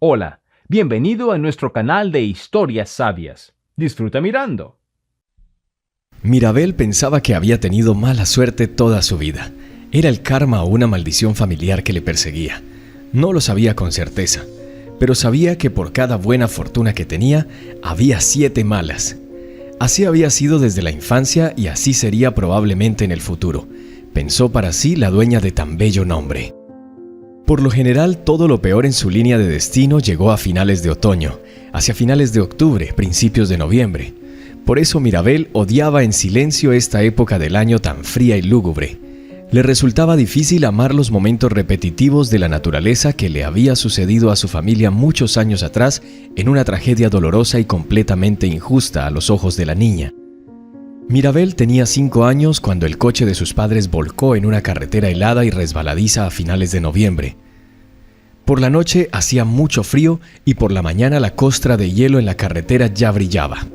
Hola, bienvenido a nuestro canal de Historias Sabias. Disfruta mirando. Mirabel pensaba que había tenido mala suerte toda su vida. Era el karma o una maldición familiar que le perseguía. No lo sabía con certeza, pero sabía que por cada buena fortuna que tenía, había 7 malas. Así había sido desde la infancia y así sería probablemente en el futuro, pensó para sí la dueña de tan bello nombre. Por lo general, todo lo peor en su línea de destino llegó a finales de otoño, hacia finales de octubre, principios de noviembre. Por eso Mirabel odiaba en silencio esta época del año tan fría y lúgubre. Le resultaba difícil amar los momentos repetitivos de la naturaleza que le había sucedido a su familia muchos años atrás en una tragedia dolorosa y completamente injusta a los ojos de la niña. Mirabel tenía 5 años cuando el coche de sus padres volcó en una carretera helada y resbaladiza a finales de noviembre. Por la noche hacía mucho frío y por la mañana la costra de hielo en la carretera ya brillaba.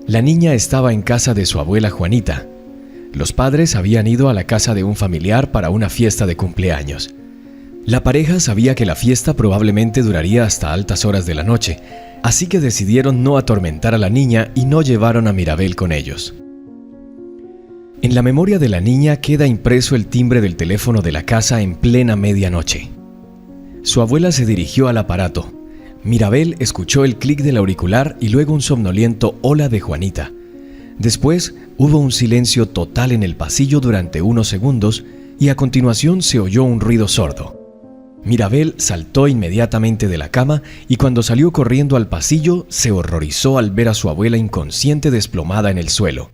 La niña estaba en casa de su abuela Juanita. Los padres habían ido a la casa de un familiar para una fiesta de cumpleaños. La pareja sabía que la fiesta probablemente duraría hasta altas horas de la noche, así que decidieron no atormentar a la niña y no llevaron a Mirabel con ellos. En la memoria de la niña queda impreso el timbre del teléfono de la casa en plena medianoche. Su abuela se dirigió al aparato. Mirabel escuchó el clic del auricular y luego un somnoliento hola de Juanita. Después hubo un silencio total en el pasillo durante unos segundos y a continuación se oyó un ruido sordo. Mirabel saltó inmediatamente de la cama y cuando salió corriendo al pasillo se horrorizó al ver a su abuela inconsciente desplomada en el suelo.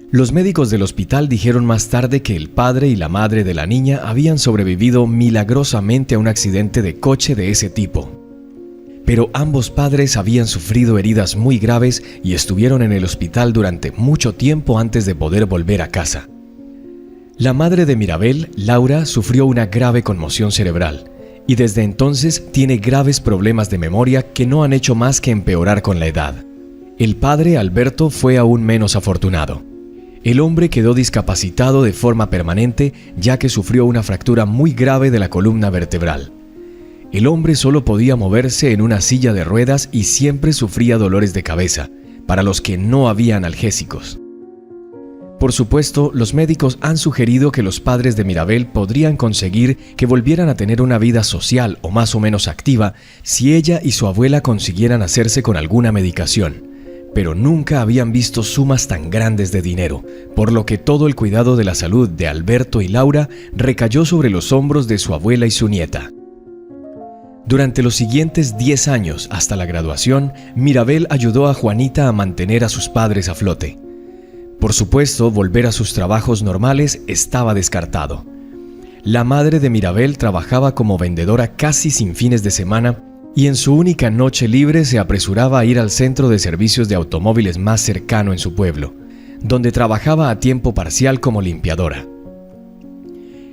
Los médicos del hospital dijeron más tarde que el padre y la madre de la niña habían sobrevivido milagrosamente a un accidente de coche de ese tipo. Pero ambos padres habían sufrido heridas muy graves y estuvieron en el hospital durante mucho tiempo antes de poder volver a casa. La madre de Mirabel, Laura, sufrió una grave conmoción cerebral y desde entonces tiene graves problemas de memoria que no han hecho más que empeorar con la edad. El padre, Alberto, fue aún menos afortunado. El hombre quedó discapacitado de forma permanente ya que sufrió una fractura muy grave de la columna vertebral. El hombre solo podía moverse en una silla de ruedas y siempre sufría dolores de cabeza, para los que no había analgésicos. Por supuesto, los médicos han sugerido que los padres de Mirabel podrían conseguir que volvieran a tener una vida social o más o menos activa si ella y su abuela consiguieran hacerse con alguna medicación, pero nunca habían visto sumas tan grandes de dinero, por lo que todo el cuidado de la salud de Alberto y Laura recayó sobre los hombros de su abuela y su nieta. Durante los siguientes 10 años hasta la graduación, Mirabel ayudó a Juanita a mantener a sus padres a flote. Por supuesto, volver a sus trabajos normales estaba descartado. La madre de Mirabel trabajaba como vendedora casi sin fines de semana y en su única noche libre se apresuraba a ir al centro de servicios de automóviles más cercano en su pueblo, donde trabajaba a tiempo parcial como limpiadora.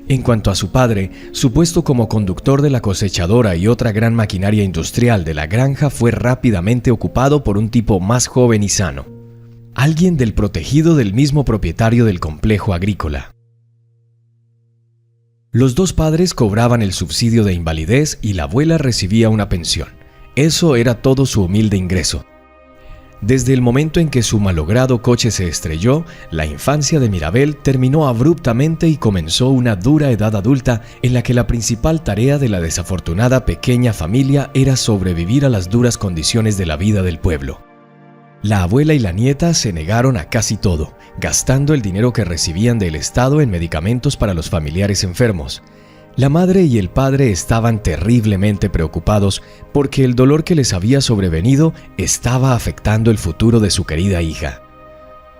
En cuanto a su padre, su puesto como conductor de la cosechadora y otra gran maquinaria industrial de la granja fue rápidamente ocupado por un tipo más joven y sano, alguien del protegido del mismo propietario del complejo agrícola. Los dos padres cobraban el subsidio de invalidez y la abuela recibía una pensión. Eso era todo su humilde ingreso. Desde el momento en que su malogrado coche se estrelló, la infancia de Mirabel terminó abruptamente y comenzó una dura edad adulta en la que la principal tarea de la desafortunada pequeña familia era sobrevivir a las duras condiciones de la vida del pueblo. La abuela y la nieta se negaron a casi todo, gastando el dinero que recibían del Estado en medicamentos para los familiares enfermos. La madre y el padre estaban terriblemente preocupados porque el dolor que les había sobrevenido estaba afectando el futuro de su querida hija.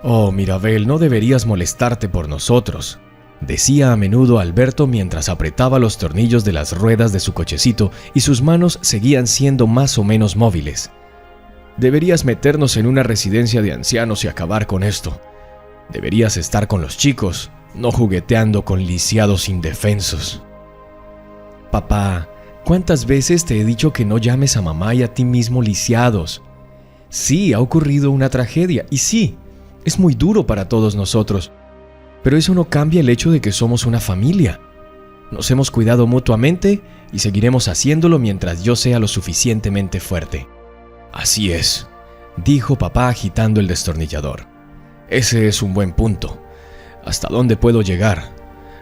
«Oh, Mirabel, no deberías molestarte por nosotros», decía a menudo Alberto mientras apretaba los tornillos de las ruedas de su cochecito y sus manos seguían siendo más o menos móviles. «Deberías meternos en una residencia de ancianos y acabar con esto. Deberías estar con los chicos, no jugueteando con lisiados indefensos». «Papá, ¿cuántas veces te he dicho que no llames a mamá y a ti mismo lisiados? Sí, ha ocurrido una tragedia, y sí, es muy duro para todos nosotros, pero eso no cambia el hecho de que somos una familia. Nos hemos cuidado mutuamente y seguiremos haciéndolo mientras yo sea lo suficientemente fuerte. Así es, dijo papá agitando el destornillador. Ese es un buen punto. ¿Hasta dónde puedo llegar?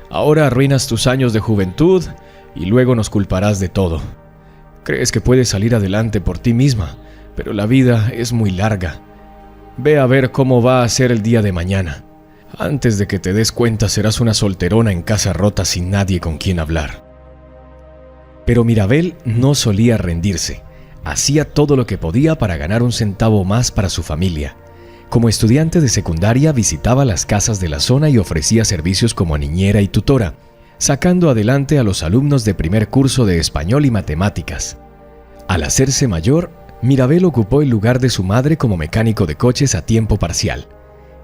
Ahora arruinas tus años de juventud y luego nos culparás de todo. Crees que puedes salir adelante por ti misma, pero la vida es muy larga. Ve a ver cómo va a ser el día de mañana. Antes de que te des cuenta serás una solterona en casa rota sin nadie con quien hablar. Pero Mirabel no solía rendirse. Hacía todo lo que podía para ganar un centavo más para su familia. Como estudiante de secundaria visitaba las casas de la zona y ofrecía servicios como niñera y tutora, sacando adelante a los alumnos de primer curso de español y matemáticas. Al hacerse mayor, Mirabel ocupó el lugar de su madre como mecánico de coches a tiempo parcial.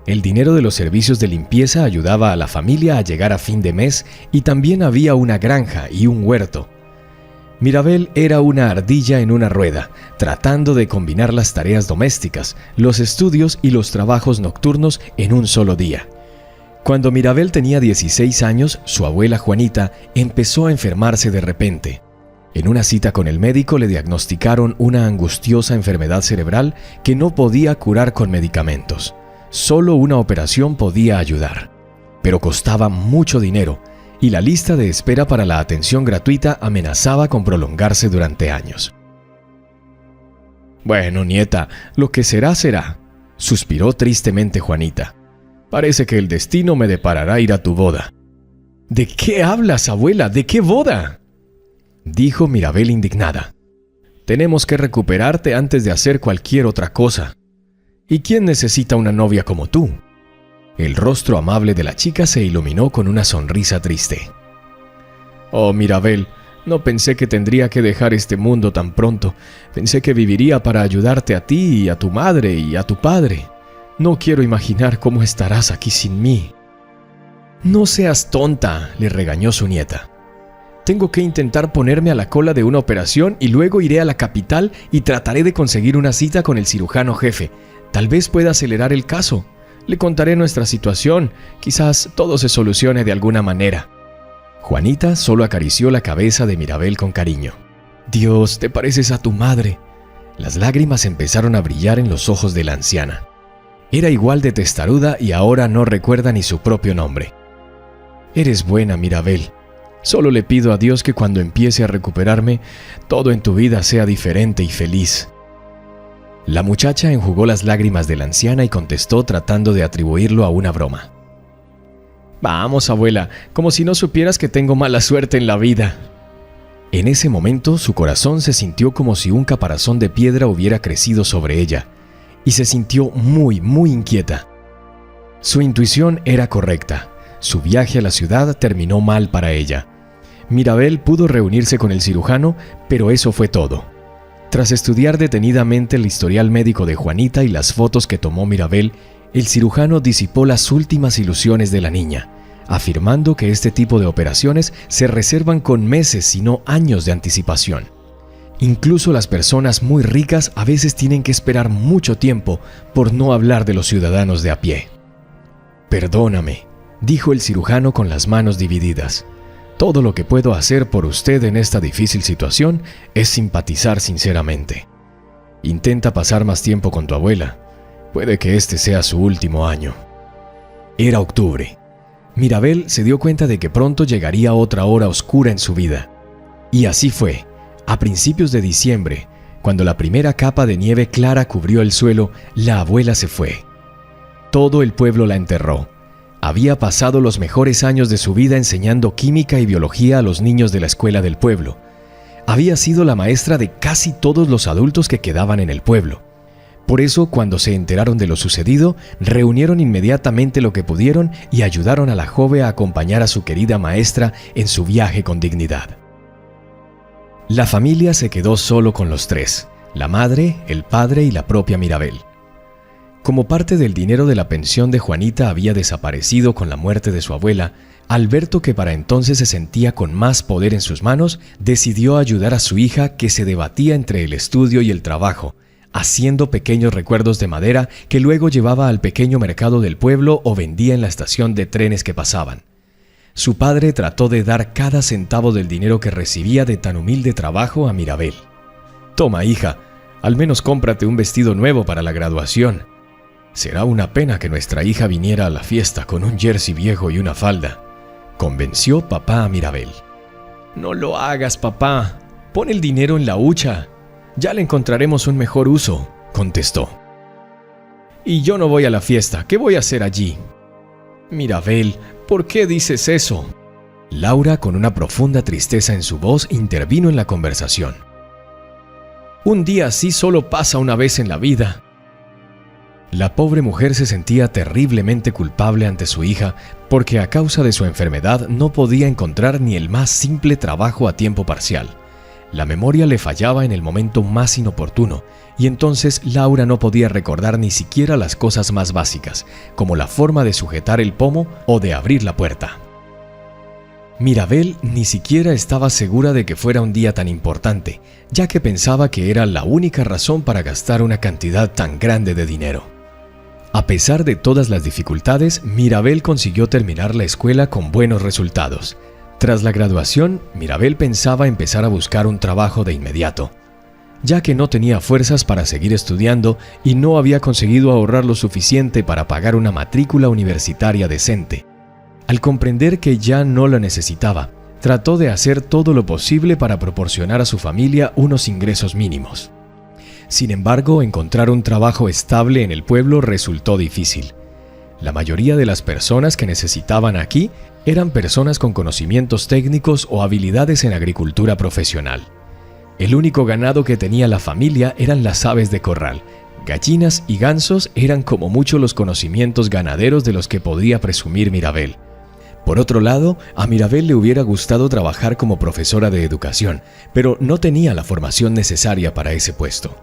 El dinero de los servicios de limpieza ayudaba a la familia a llegar a fin de mes y también había una granja y un huerto. Mirabel era una ardilla en una rueda, tratando de combinar las tareas domésticas, los estudios y los trabajos nocturnos en un solo día. Cuando Mirabel tenía 16 años, su abuela Juanita empezó a enfermarse de repente. En una cita con el médico le diagnosticaron una angustiosa enfermedad cerebral que no podía curar con medicamentos. Solo una operación podía ayudar, pero costaba mucho dinero y la lista de espera para la atención gratuita amenazaba con prolongarse durante años. «Bueno, nieta, lo que será, será», suspiró tristemente Juanita. «Parece que el destino me deparará ir a tu boda». «¿De qué hablas, abuela? ¿De qué boda?», dijo Mirabel indignada. «Tenemos que recuperarte antes de hacer cualquier otra cosa. ¿Y quién necesita una novia como tú?». El rostro amable de la chica se iluminó con una sonrisa triste. «Oh, Mirabel, no pensé que tendría que dejar este mundo tan pronto. Pensé que viviría para ayudarte a ti y a tu madre y a tu padre. No quiero imaginar cómo estarás aquí sin mí». «No seas tonta», le regañó su nieta. «Tengo que intentar ponerme a la cola de una operación y luego iré a la capital y trataré de conseguir una cita con el cirujano jefe. Tal vez pueda acelerar el caso. Le contaré nuestra situación. Quizás todo se solucione de alguna manera». Juanita solo acarició la cabeza de Mirabel con cariño. «Dios, te pareces a tu madre». Las lágrimas empezaron a brillar en los ojos de la anciana. Era igual de testaruda y ahora no recuerda ni su propio nombre. «Eres buena, Mirabel. Solo le pido a Dios que cuando empiece a recuperarme, todo en tu vida sea diferente y feliz». La muchacha enjugó las lágrimas de la anciana y contestó tratando de atribuirlo a una broma. «Vamos, abuela, como si no supieras que tengo mala suerte en la vida». En ese momento su corazón se sintió como si un caparazón de piedra hubiera crecido sobre ella, y se sintió muy, muy inquieta. Su intuición era correcta. Su viaje a la ciudad terminó mal para ella. Mirabel pudo reunirse con el cirujano, pero eso fue todo. Tras estudiar detenidamente el historial médico de Juanita y las fotos que tomó Mirabel, el cirujano disipó las últimas ilusiones de la niña, afirmando que este tipo de operaciones se reservan con meses, si no años de anticipación. Incluso las personas muy ricas a veces tienen que esperar mucho tiempo, por no hablar de los ciudadanos de a pie. «Perdóname», dijo el cirujano con las manos divididas. «Todo lo que puedo hacer por usted en esta difícil situación es simpatizar sinceramente. Intenta pasar más tiempo con tu abuela. Puede que este sea su último año». Era octubre. Mirabel se dio cuenta de que pronto llegaría otra hora oscura en su vida. Y así fue. A principios de diciembre, cuando la primera capa de nieve clara cubrió el suelo, la abuela se fue. Todo el pueblo la enterró. Había pasado los mejores años de su vida enseñando química y biología a los niños de la escuela del pueblo. Había sido la maestra de casi todos los adultos que quedaban en el pueblo. Por eso, cuando se enteraron de lo sucedido, reunieron inmediatamente lo que pudieron y ayudaron a la joven a acompañar a su querida maestra en su viaje con dignidad. La familia se quedó solo con los tres: la madre, el padre y la propia Mirabel. Como parte del dinero de la pensión de Juanita había desaparecido con la muerte de su abuela, Alberto, que para entonces se sentía con más poder en sus manos, decidió ayudar a su hija, que se debatía entre el estudio y el trabajo, haciendo pequeños recuerdos de madera que luego llevaba al pequeño mercado del pueblo o vendía en la estación de trenes que pasaban. Su padre trató de dar cada centavo del dinero que recibía de tan humilde trabajo a Mirabel. «Toma, hija, al menos cómprate un vestido nuevo para la graduación. Será una pena que nuestra hija viniera a la fiesta con un jersey viejo y una falda», convenció papá a Mirabel. «No lo hagas, papá. Pon el dinero en la hucha. Ya le encontraremos un mejor uso», contestó. «Y yo no voy a la fiesta. ¿Qué voy a hacer allí?» «Mirabel, ¿por qué dices eso?». Laura, con una profunda tristeza en su voz, intervino en la conversación. «Un día así solo pasa una vez en la vida». La pobre mujer se sentía terriblemente culpable ante su hija porque a causa de su enfermedad no podía encontrar ni el más simple trabajo a tiempo parcial. La memoria le fallaba en el momento más inoportuno y entonces Laura no podía recordar ni siquiera las cosas más básicas, como la forma de sujetar el pomo o de abrir la puerta. Mirabel ni siquiera estaba segura de que fuera un día tan importante, ya que pensaba que era la única razón para gastar una cantidad tan grande de dinero. A pesar de todas las dificultades, Mirabel consiguió terminar la escuela con buenos resultados. Tras la graduación, Mirabel pensaba empezar a buscar un trabajo de inmediato, ya que no tenía fuerzas para seguir estudiando y no había conseguido ahorrar lo suficiente para pagar una matrícula universitaria decente. Al comprender que ya no la necesitaba, trató de hacer todo lo posible para proporcionar a su familia unos ingresos mínimos. Sin embargo, encontrar un trabajo estable en el pueblo resultó difícil. La mayoría de las personas que necesitaban aquí eran personas con conocimientos técnicos o habilidades en agricultura profesional. El único ganado que tenía la familia eran las aves de corral. Gallinas y gansos eran como mucho los conocimientos ganaderos de los que podía presumir Mirabel. Por otro lado, a Mirabel le hubiera gustado trabajar como profesora de educación, pero no tenía la formación necesaria para ese puesto.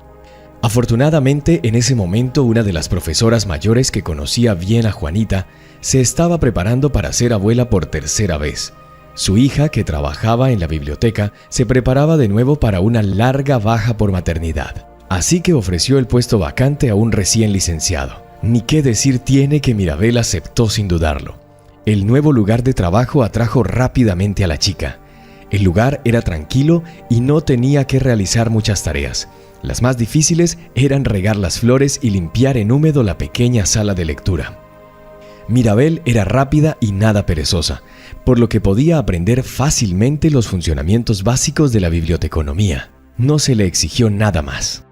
Afortunadamente, en ese momento una de las profesoras mayores que conocía bien a Juanita se estaba preparando para ser abuela por tercera vez. Su hija, que trabajaba en la biblioteca, se preparaba de nuevo para una larga baja por maternidad. Así que ofreció el puesto vacante a un recién licenciado. Ni qué decir tiene que Mirabel aceptó sin dudarlo. El nuevo lugar de trabajo atrajo rápidamente a la chica. El lugar era tranquilo y no tenía que realizar muchas tareas. Las más difíciles eran regar las flores y limpiar en húmedo la pequeña sala de lectura. Mirabel era rápida y nada perezosa, por lo que podía aprender fácilmente los funcionamientos básicos de la biblioteconomía. No se le exigió nada más.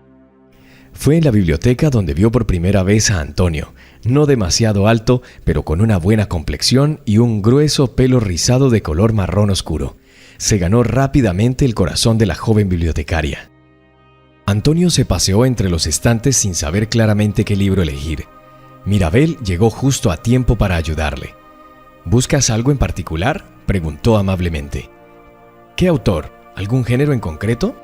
Fue en la biblioteca donde vio por primera vez a Antonio, no demasiado alto, pero con una buena complexión y un grueso pelo rizado de color marrón oscuro. Se ganó rápidamente el corazón de la joven bibliotecaria. Antonio se paseó entre los estantes sin saber claramente qué libro elegir. Mirabel llegó justo a tiempo para ayudarle. ¿Buscas algo en particular?, preguntó amablemente. ¿Qué autor? ¿Algún género en concreto?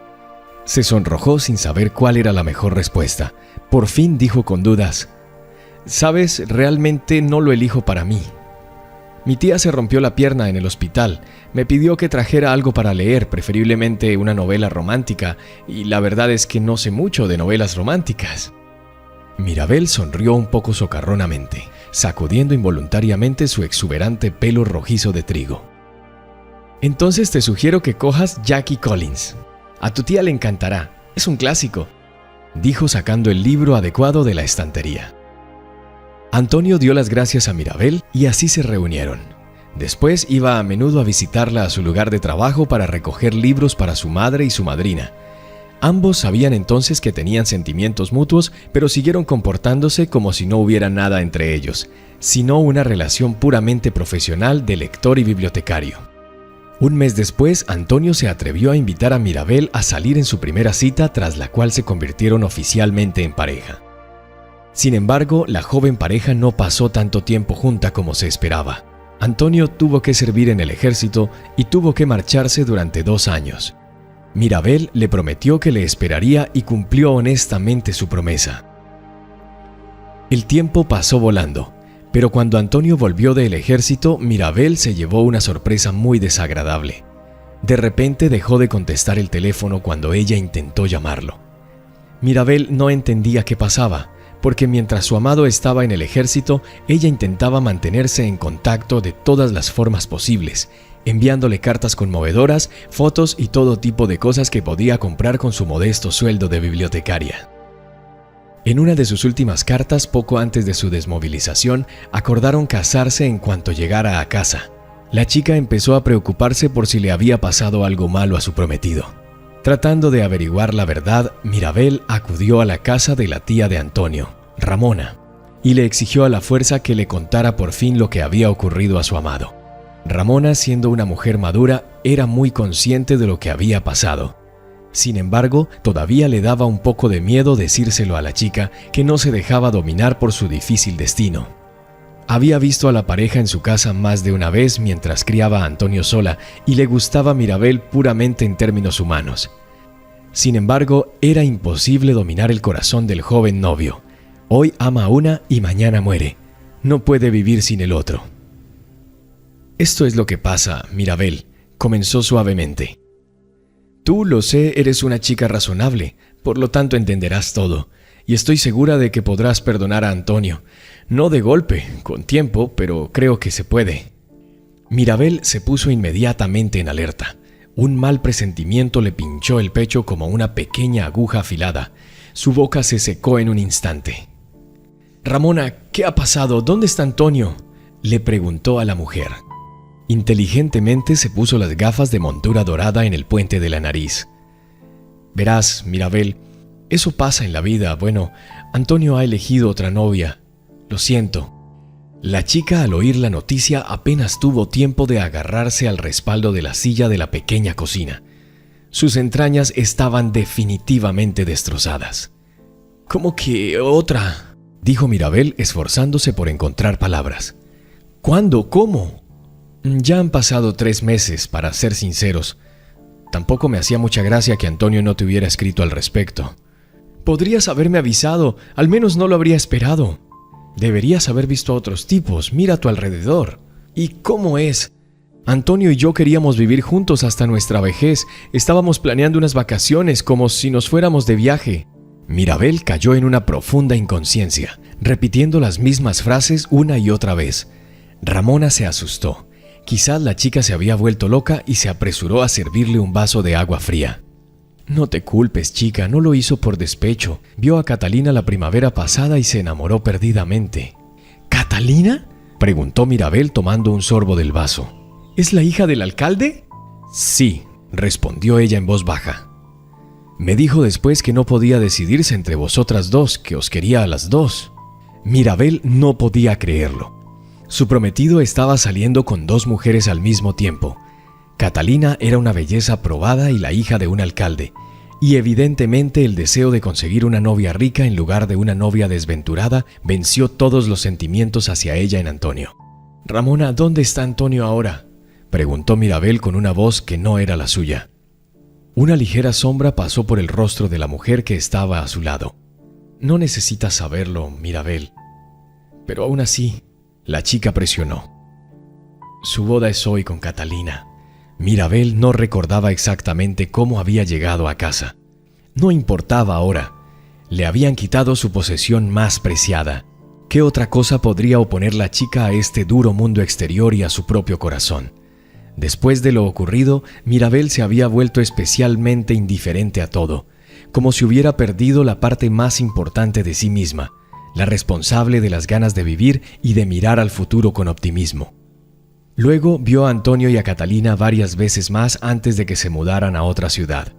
Se sonrojó sin saber cuál era la mejor respuesta. Por fin dijo con dudas: «Sabes, realmente no lo elijo para mí. Mi tía se rompió la pierna en el hospital. Me pidió que trajera algo para leer, preferiblemente una novela romántica, y la verdad es que no sé mucho de novelas románticas». Mirabel sonrió un poco socarronamente, sacudiendo involuntariamente su exuberante pelo rojizo de trigo. «Entonces te sugiero que cojas Jackie Collins. A tu tía le encantará, es un clásico», dijo sacando el libro adecuado de la estantería. Antonio dio las gracias a Mirabel y así se reunieron. Después iba a menudo a visitarla a su lugar de trabajo para recoger libros para su madre y su madrina. Ambos sabían entonces que tenían sentimientos mutuos, pero siguieron comportándose como si no hubiera nada entre ellos, sino una relación puramente profesional de lector y bibliotecario. Un mes después, Antonio se atrevió a invitar a Mirabel a salir en su primera cita, tras la cual se convirtieron oficialmente en pareja. Sin embargo, la joven pareja no pasó tanto tiempo junta como se esperaba. Antonio tuvo que servir en el ejército y tuvo que marcharse durante 2 años. Mirabel le prometió que le esperaría y cumplió honestamente su promesa. El tiempo pasó volando, pero cuando Antonio volvió del ejército, Mirabel se llevó una sorpresa muy desagradable. De repente dejó de contestar el teléfono cuando ella intentó llamarlo. Mirabel no entendía qué pasaba, porque mientras su amado estaba en el ejército, ella intentaba mantenerse en contacto de todas las formas posibles, enviándole cartas conmovedoras, fotos y todo tipo de cosas que podía comprar con su modesto sueldo de bibliotecaria. En una de sus últimas cartas, poco antes de su desmovilización, acordaron casarse en cuanto llegara a casa. La chica empezó a preocuparse por si le había pasado algo malo a su prometido. Tratando de averiguar la verdad, Mirabel acudió a la casa de la tía de Antonio, Ramona, y le exigió a la fuerza que le contara por fin lo que había ocurrido a su amado. Ramona, siendo una mujer madura, era muy consciente de lo que había pasado. Sin embargo, todavía le daba un poco de miedo decírselo a la chica, que no se dejaba dominar por su difícil destino. Había visto a la pareja en su casa más de una vez mientras criaba a Antonio sola y le gustaba Mirabel puramente en términos humanos. Sin embargo, era imposible dominar el corazón del joven novio. Hoy ama a una y mañana muere. No puede vivir sin el otro. «Esto es lo que pasa, Mirabel», comenzó suavemente. «Tú, lo sé, eres una chica razonable, por lo tanto entenderás todo, y estoy segura de que podrás perdonar a Antonio. No de golpe, con tiempo, pero creo que se puede». Mirabel se puso inmediatamente en alerta. Un mal presentimiento le pinchó el pecho como una pequeña aguja afilada. Su boca se secó en un instante. «Ramona, ¿qué ha pasado? ¿Dónde está Antonio?», le preguntó a la mujer. Inteligentemente se puso las gafas de montura dorada en el puente de la nariz. «Verás, Mirabel, eso pasa en la vida. Bueno, Antonio ha elegido otra novia. Lo siento». La chica, al oír la noticia, apenas tuvo tiempo de agarrarse al respaldo de la silla de la pequeña cocina. Sus entrañas estaban definitivamente destrozadas. «¿Cómo que otra?», dijo Mirabel, esforzándose por encontrar palabras. «¿Cuándo? ¿Cómo?». «Ya han pasado 3 meses, para ser sinceros. Tampoco me hacía mucha gracia que Antonio no te hubiera escrito al respecto». «Podrías haberme avisado, al menos no lo habría esperado». «Deberías haber visto a otros tipos, mira a tu alrededor». «¿Y cómo es? Antonio y yo queríamos vivir juntos hasta nuestra vejez. Estábamos planeando unas vacaciones como si nos fuéramos de viaje». Mirabel cayó en una profunda inconsciencia, repitiendo las mismas frases una y otra vez. Ramona se asustó. Quizás la chica se había vuelto loca y se apresuró a servirle un vaso de agua fría. «No te culpes, chica, no lo hizo por despecho. Vio a Catalina la primavera pasada y se enamoró perdidamente». «¿Catalina?», preguntó Mirabel tomando un sorbo del vaso. «¿Es la hija del alcalde?». «Sí», respondió ella en voz baja. «Me dijo después que no podía decidirse entre vosotras dos, que os quería a las dos». Mirabel no podía creerlo. Su prometido estaba saliendo con 2 mujeres al mismo tiempo. Catalina era una belleza probada y la hija de un alcalde, y evidentemente el deseo de conseguir una novia rica en lugar de una novia desventurada venció todos los sentimientos hacia ella en Antonio. «Ramona, ¿dónde está Antonio ahora?», preguntó Mirabel con una voz que no era la suya. Una ligera sombra pasó por el rostro de la mujer que estaba a su lado. «No necesitas saberlo, Mirabel». «Pero aún así», la chica presionó. «Su boda es hoy con Catalina». Mirabel no recordaba exactamente cómo había llegado a casa. No importaba ahora. Le habían quitado su posesión más preciada. ¿Qué otra cosa podría oponer la chica a este duro mundo exterior y a su propio corazón? Después de lo ocurrido, Mirabel se había vuelto especialmente indiferente a todo, como si hubiera perdido la parte más importante de sí misma, la responsable de las ganas de vivir y de mirar al futuro con optimismo. Luego vio a Antonio y a Catalina varias veces más antes de que se mudaran a otra ciudad.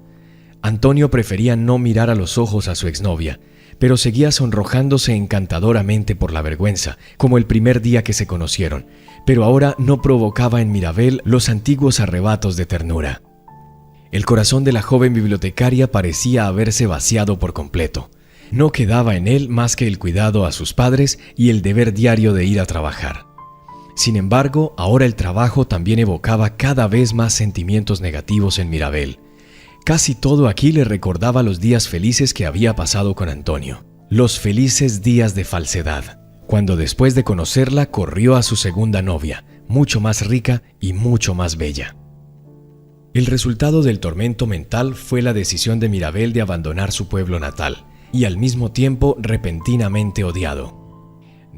Antonio prefería no mirar a los ojos a su exnovia, pero seguía sonrojándose encantadoramente por la vergüenza, como el primer día que se conocieron, pero ahora no provocaba en Mirabel los antiguos arrebatos de ternura. El corazón de la joven bibliotecaria parecía haberse vaciado por completo. No quedaba en él más que el cuidado a sus padres y el deber diario de ir a trabajar. Sin embargo, ahora el trabajo también evocaba cada vez más sentimientos negativos en Mirabel. Casi todo aquí le recordaba los días felices que había pasado con Antonio. Los felices días de falsedad, cuando después de conocerla corrió a su segunda novia, mucho más rica y mucho más bella. El resultado del tormento mental fue la decisión de Mirabel de abandonar su pueblo natal, y al mismo tiempo repentinamente odiado.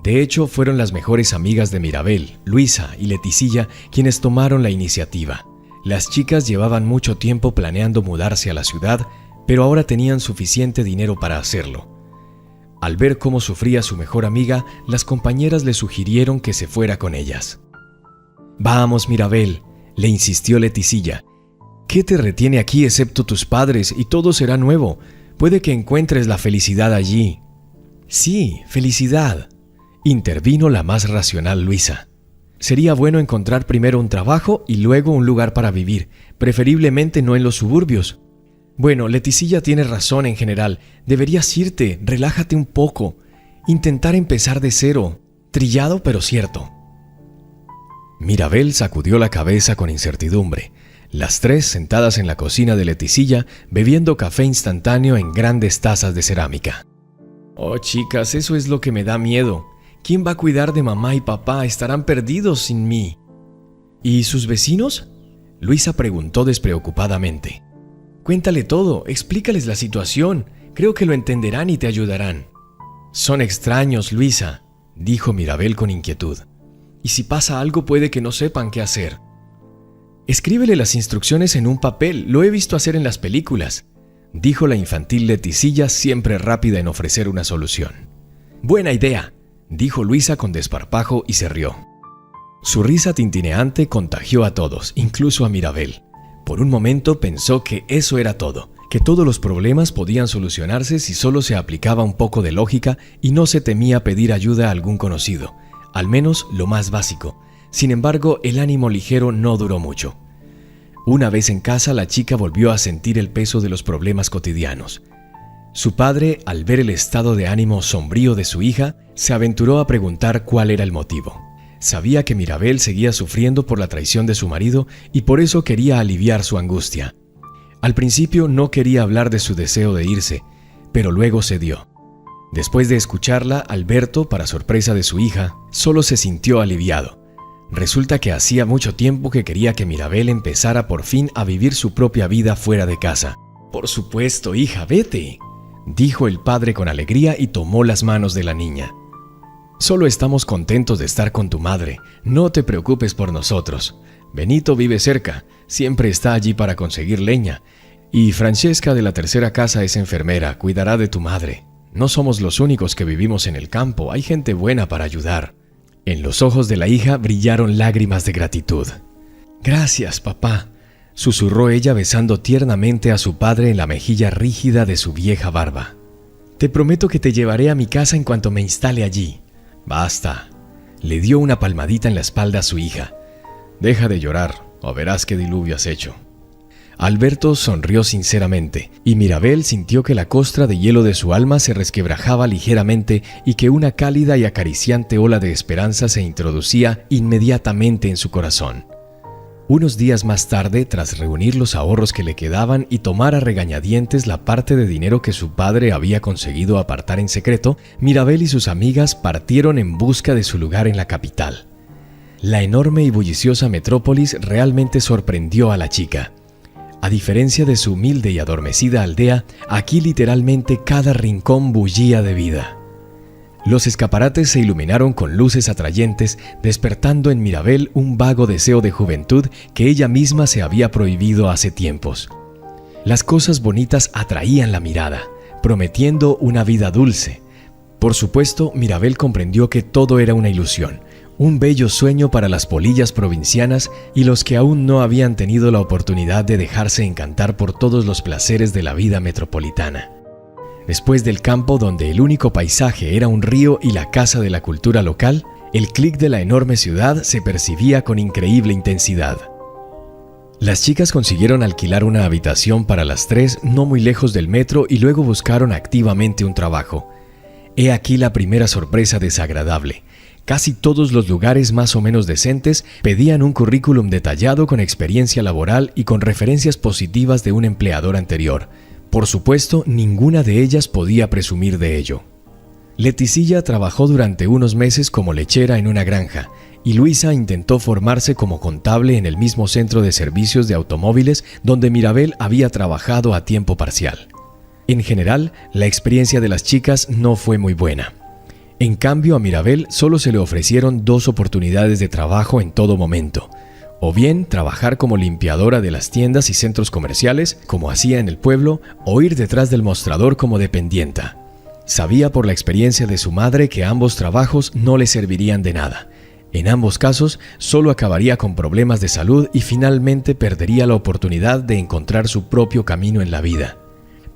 De hecho, fueron las mejores amigas de Mirabel, Luisa y Leticilla, quienes tomaron la iniciativa. Las chicas llevaban mucho tiempo planeando mudarse a la ciudad, pero ahora tenían suficiente dinero para hacerlo. Al ver cómo sufría su mejor amiga, las compañeras le sugirieron que se fuera con ellas. «Vamos, Mirabel», le insistió Leticilla. «¿Qué te retiene aquí excepto tus padres y todo será nuevo? Puede que encuentres la felicidad allí». «Sí, felicidad», intervino la más racional Luisa. «Sería bueno encontrar primero un trabajo y luego un lugar para vivir, preferiblemente no en los suburbios». «Bueno, Leticilla tiene razón en general. Deberías irte, relájate un poco. Intentar empezar de cero. Trillado pero cierto». Mirabel sacudió la cabeza con incertidumbre. Las tres sentadas en la cocina de Leticilla, bebiendo café instantáneo en grandes tazas de cerámica. «Oh, chicas, eso es lo que me da miedo. ¿Quién va a cuidar de mamá y papá? Estarán perdidos sin mí». «¿Y sus vecinos?», Luisa preguntó despreocupadamente. «Cuéntale todo, explícales la situación. Creo que lo entenderán y te ayudarán». «Son extraños, Luisa», dijo Mirabel con inquietud. «Y si pasa algo puede que no sepan qué hacer». «Escríbele las instrucciones en un papel, lo he visto hacer en las películas», dijo la infantil Leticilla, siempre rápida en ofrecer una solución. «Buena idea», dijo Luisa con desparpajo y se rió. Su risa tintineante contagió a todos, incluso a Mirabel. Por un momento pensó que eso era todo, que todos los problemas podían solucionarse si solo se aplicaba un poco de lógica y no se temía pedir ayuda a algún conocido, al menos lo más básico. Sin embargo, el ánimo ligero no duró mucho. Una vez en casa, la chica volvió a sentir el peso de los problemas cotidianos. Su padre, al ver el estado de ánimo sombrío de su hija, se aventuró a preguntar cuál era el motivo. Sabía que Mirabel seguía sufriendo por la traición de su marido y por eso quería aliviar su angustia. Al principio no quería hablar de su deseo de irse, pero luego cedió. Después de escucharla, Alberto, para sorpresa de su hija, solo se sintió aliviado. Resulta que hacía mucho tiempo que quería que Mirabel empezara por fin a vivir su propia vida fuera de casa. «Por supuesto, hija, vete», dijo el padre con alegría y tomó las manos de la niña. «Solo estamos contentos de estar con tu madre. No te preocupes por nosotros. Benito vive cerca, siempre está allí para conseguir leña. Y Francesca de la tercera casa es enfermera, cuidará de tu madre. No somos los únicos que vivimos en el campo, hay gente buena para ayudar». En los ojos de la hija brillaron lágrimas de gratitud. «Gracias, papá», susurró ella besando tiernamente a su padre en la mejilla rígida de su vieja barba. «Te prometo que te llevaré a mi casa en cuanto me instale allí». «Basta», le dio una palmadita en la espalda a su hija. «Deja de llorar, o verás qué diluvio has hecho». Alberto sonrió sinceramente, y Mirabel sintió que la costra de hielo de su alma se resquebrajaba ligeramente y que una cálida y acariciante ola de esperanza se introducía inmediatamente en su corazón. Unos días más tarde, tras reunir los ahorros que le quedaban y tomar a regañadientes la parte de dinero que su padre había conseguido apartar en secreto, Mirabel y sus amigas partieron en busca de su lugar en la capital. La enorme y bulliciosa metrópolis realmente sorprendió a la chica. A diferencia de su humilde y adormecida aldea, aquí literalmente cada rincón bullía de vida. Los escaparates se iluminaron con luces atrayentes, despertando en Mirabel un vago deseo de juventud que ella misma se había prohibido hace tiempos. Las cosas bonitas atraían la mirada, prometiendo una vida dulce. Por supuesto, Mirabel comprendió que todo era una ilusión, un bello sueño para las polillas provincianas y los que aún no habían tenido la oportunidad de dejarse encantar por todos los placeres de la vida metropolitana. Después del campo, donde el único paisaje era un río y la casa de la cultura local, el clic de la enorme ciudad se percibía con increíble intensidad. Las chicas consiguieron alquilar una habitación para las tres no muy lejos del metro y luego buscaron activamente un trabajo. He aquí la primera sorpresa desagradable. Casi todos los lugares más o menos decentes pedían un currículum detallado con experiencia laboral y con referencias positivas de un empleador anterior. Por supuesto, ninguna de ellas podía presumir de ello. Leticilla trabajó durante unos meses como lechera en una granja y Luisa intentó formarse como contable en el mismo centro de servicios de automóviles donde Mirabel había trabajado a tiempo parcial. En general, la experiencia de las chicas no fue muy buena. En cambio, a Mirabel solo se le ofrecieron 2 oportunidades de trabajo en todo momento. O bien trabajar como limpiadora de las tiendas y centros comerciales, como hacía en el pueblo, o ir detrás del mostrador como dependienta. Sabía por la experiencia de su madre que ambos trabajos no le servirían de nada. En ambos casos, solo acabaría con problemas de salud y finalmente perdería la oportunidad de encontrar su propio camino en la vida.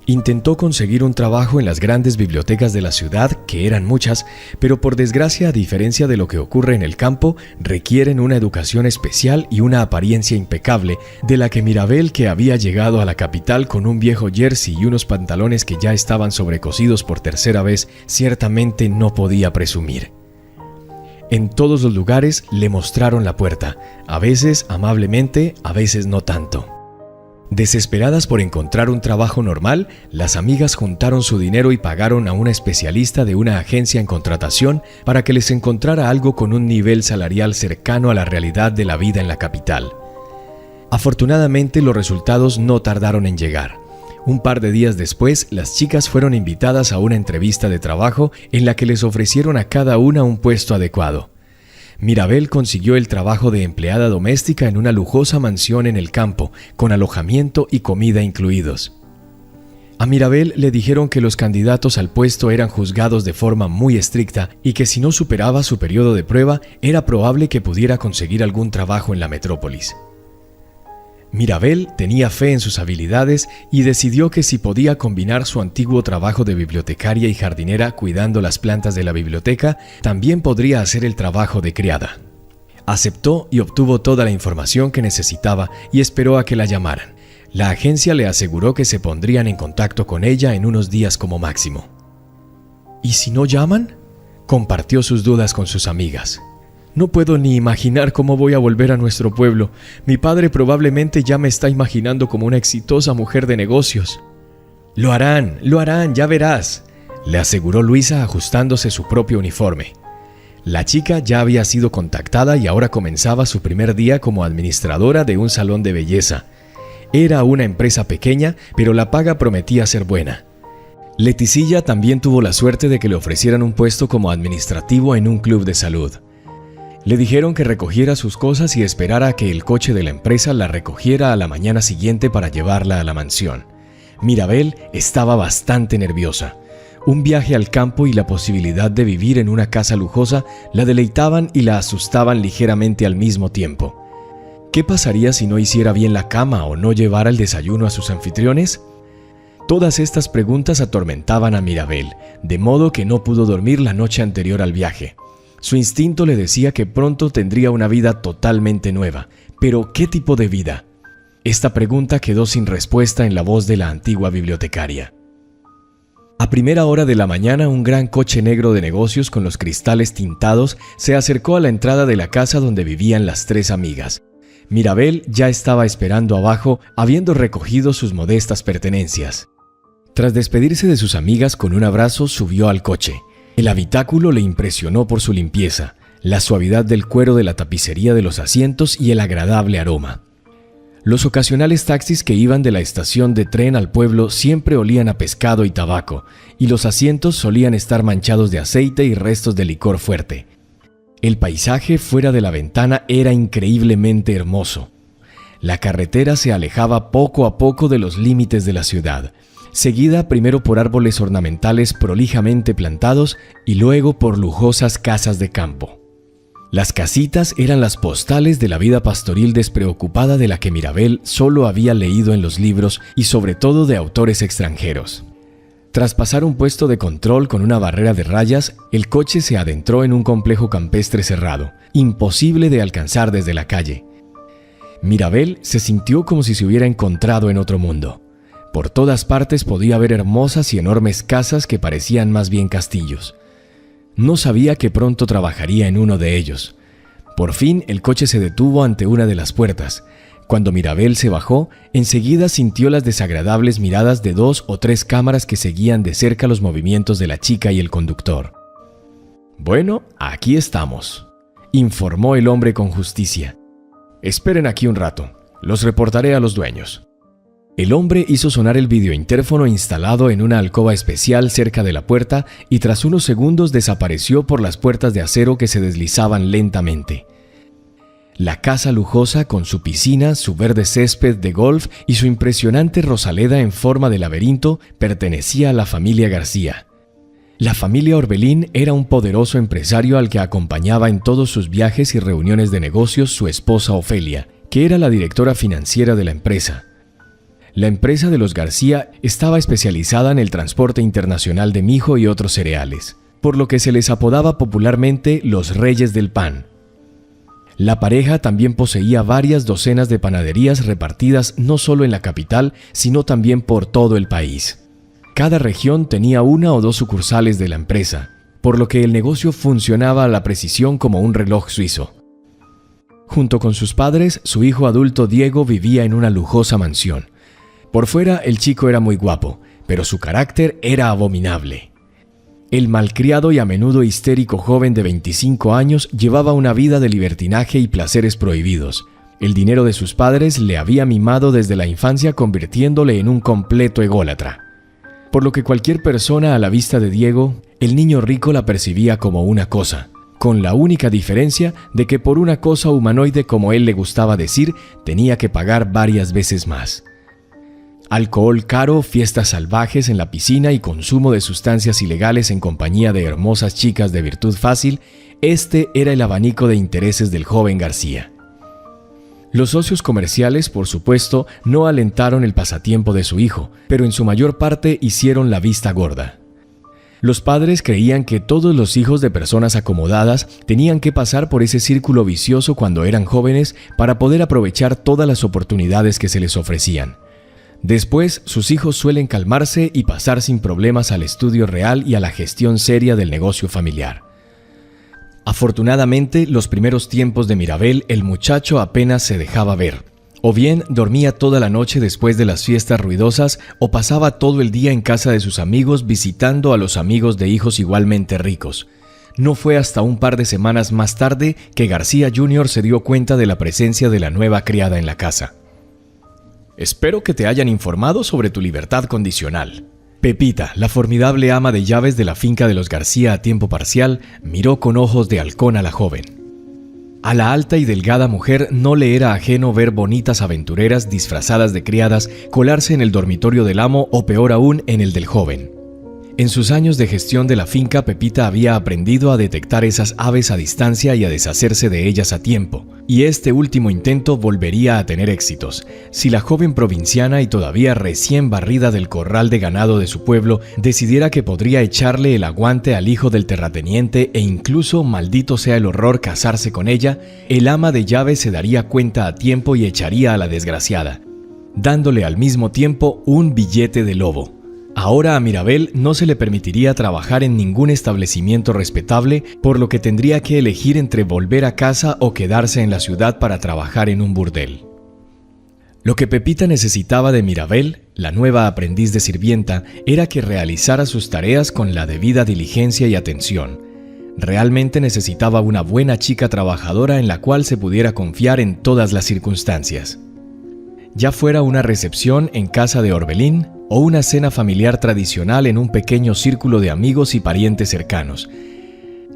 Intentó conseguir un trabajo en las grandes bibliotecas de la ciudad, que eran muchas, pero por desgracia, a diferencia de lo que ocurre en el campo, requieren una educación especial y una apariencia impecable, de la que Mirabel, que había llegado a la capital con un viejo jersey y unos pantalones que ya estaban sobrecosidos por tercera vez, ciertamente no podía presumir. En todos los lugares le mostraron la puerta, a veces amablemente, a veces no tanto. Desesperadas por encontrar un trabajo normal, las amigas juntaron su dinero y pagaron a una especialista de una agencia en contratación para que les encontrara algo con un nivel salarial cercano a la realidad de la vida en la capital. Afortunadamente, los resultados no tardaron en llegar. Un par de días después, las chicas fueron invitadas a una entrevista de trabajo en la que les ofrecieron a cada una un puesto adecuado. Mirabel consiguió el trabajo de empleada doméstica en una lujosa mansión en el campo, con alojamiento y comida incluidos. A Mirabel le dijeron que los candidatos al puesto eran juzgados de forma muy estricta y que si no superaba su periodo de prueba, era probable que pudiera conseguir algún trabajo en la metrópolis. Mirabel tenía fe en sus habilidades y decidió que si podía combinar su antiguo trabajo de bibliotecaria y jardinera cuidando las plantas de la biblioteca, también podría hacer el trabajo de criada. Aceptó y obtuvo toda la información que necesitaba y esperó a que la llamaran. La agencia le aseguró que se pondrían en contacto con ella en unos días como máximo. ¿Y si no llaman? Compartió sus dudas con sus amigas. No puedo ni imaginar cómo voy a volver a nuestro pueblo. Mi padre probablemente ya me está imaginando como una exitosa mujer de negocios. Lo harán, ya verás, le aseguró Luisa ajustándose su propio uniforme. La chica ya había sido contactada y ahora comenzaba su primer día como administradora de un salón de belleza. Era una empresa pequeña, pero la paga prometía ser buena. Leticilla también tuvo la suerte de que le ofrecieran un puesto como administrativo en un club de salud. Le dijeron que recogiera sus cosas y esperara a que el coche de la empresa la recogiera a la mañana siguiente para llevarla a la mansión. Mirabel estaba bastante nerviosa. Un viaje al campo y la posibilidad de vivir en una casa lujosa la deleitaban y la asustaban ligeramente al mismo tiempo. ¿Qué pasaría si no hiciera bien la cama o no llevara el desayuno a sus anfitriones? Todas estas preguntas atormentaban a Mirabel, de modo que no pudo dormir la noche anterior al viaje. Su instinto le decía que pronto tendría una vida totalmente nueva. ¿Pero qué tipo de vida? Esta pregunta quedó sin respuesta en la voz de la antigua bibliotecaria. A primera hora de la mañana, un gran coche negro de negocios con los cristales tintados se acercó a la entrada de la casa donde vivían las 3 amigas. Mirabel ya estaba esperando abajo, habiendo recogido sus modestas pertenencias. Tras despedirse de sus amigas con un abrazo, subió al coche. El habitáculo le impresionó por su limpieza, la suavidad del cuero de la tapicería de los asientos y el agradable aroma. Los ocasionales taxis que iban de la estación de tren al pueblo siempre olían a pescado y tabaco, y los asientos solían estar manchados de aceite y restos de licor fuerte. El paisaje fuera de la ventana era increíblemente hermoso. La carretera se alejaba poco a poco de los límites de la ciudad, seguida primero por árboles ornamentales prolijamente plantados y luego por lujosas casas de campo. Las casitas eran las postales de la vida pastoril despreocupada de la que Mirabel solo había leído en los libros y sobre todo de autores extranjeros. Tras pasar un puesto de control con una barrera de rayas, el coche se adentró en un complejo campestre cerrado, imposible de alcanzar desde la calle. Mirabel se sintió como si se hubiera encontrado en otro mundo. Por todas partes podía ver hermosas y enormes casas que parecían más bien castillos. No sabía que pronto trabajaría en uno de ellos. Por fin el coche se detuvo ante una de las puertas. Cuando Mirabel se bajó, enseguida sintió las desagradables miradas de 2 o 3 cámaras que seguían de cerca los movimientos de la chica y el conductor. «Bueno, aquí estamos», informó el hombre con justicia. «Esperen aquí un rato, los reportaré a los dueños». El hombre hizo sonar el videointerfono instalado en una alcoba especial cerca de la puerta y tras unos segundos desapareció por las puertas de acero que se deslizaban lentamente. La casa lujosa con su piscina, su verde césped de golf y su impresionante rosaleda en forma de laberinto pertenecía a la familia García. La familia Orbelín era un poderoso empresario al que acompañaba en todos sus viajes y reuniones de negocios su esposa Ofelia, que era la directora financiera de la empresa. La empresa de los García estaba especializada en el transporte internacional de mijo y otros cereales, por lo que se les apodaba popularmente los Reyes del Pan. La pareja también poseía varias docenas de panaderías repartidas no solo en la capital, sino también por todo el país. Cada región tenía una o dos sucursales de la empresa, por lo que el negocio funcionaba a la precisión como un reloj suizo. Junto con sus padres, su hijo adulto Diego vivía en una lujosa mansión. Por fuera, el chico era muy guapo, pero su carácter era abominable. El malcriado y a menudo histérico joven de 25 años llevaba una vida de libertinaje y placeres prohibidos. El dinero de sus padres le había mimado desde la infancia, convirtiéndole en un completo ególatra. Por lo que cualquier persona a la vista de Diego, el niño rico la percibía como una cosa, con la única diferencia de que por una cosa humanoide, como él le gustaba decir, tenía que pagar varias veces más. Alcohol caro, fiestas salvajes en la piscina y consumo de sustancias ilegales en compañía de hermosas chicas de virtud fácil, este era el abanico de intereses del joven García. Los socios comerciales, por supuesto, no alentaron el pasatiempo de su hijo, pero en su mayor parte hicieron la vista gorda. Los padres creían que todos los hijos de personas acomodadas tenían que pasar por ese círculo vicioso cuando eran jóvenes para poder aprovechar todas las oportunidades que se les ofrecían. Después, sus hijos suelen calmarse y pasar sin problemas al estudio real y a la gestión seria del negocio familiar. Afortunadamente, los primeros tiempos de Mirabel, el muchacho apenas se dejaba ver. O bien dormía toda la noche después de las fiestas ruidosas, o pasaba todo el día en casa de sus amigos visitando a los amigos de hijos igualmente ricos. No fue hasta un par de semanas más tarde que García Jr. se dio cuenta de la presencia de la nueva criada en la casa. «Espero que te hayan informado sobre tu libertad condicional». Pepita, la formidable ama de llaves de la finca de los García a tiempo parcial, miró con ojos de halcón a la joven. A la alta y delgada mujer no le era ajeno ver bonitas aventureras disfrazadas de criadas colarse en el dormitorio del amo o peor aún en el del joven. En sus años de gestión de la finca, Pepita había aprendido a detectar esas aves a distancia y a deshacerse de ellas a tiempo, y este último intento volvería a tener éxitos, si la joven provinciana y todavía recién barrida del corral de ganado de su pueblo decidiera que podría echarle el aguante al hijo del terrateniente e incluso, maldito sea el horror, casarse con ella. El ama de llaves se daría cuenta a tiempo y echaría a la desgraciada, dándole al mismo tiempo un billete de lobo. Ahora a Mirabel no se le permitiría trabajar en ningún establecimiento respetable, por lo que tendría que elegir entre volver a casa o quedarse en la ciudad para trabajar en un burdel. Lo que Pepita necesitaba de Mirabel, la nueva aprendiz de sirvienta, era que realizara sus tareas con la debida diligencia y atención. Realmente necesitaba una buena chica trabajadora en la cual se pudiera confiar en todas las circunstancias. Ya fuera una recepción en casa de Orbelín o una cena familiar tradicional en un pequeño círculo de amigos y parientes cercanos.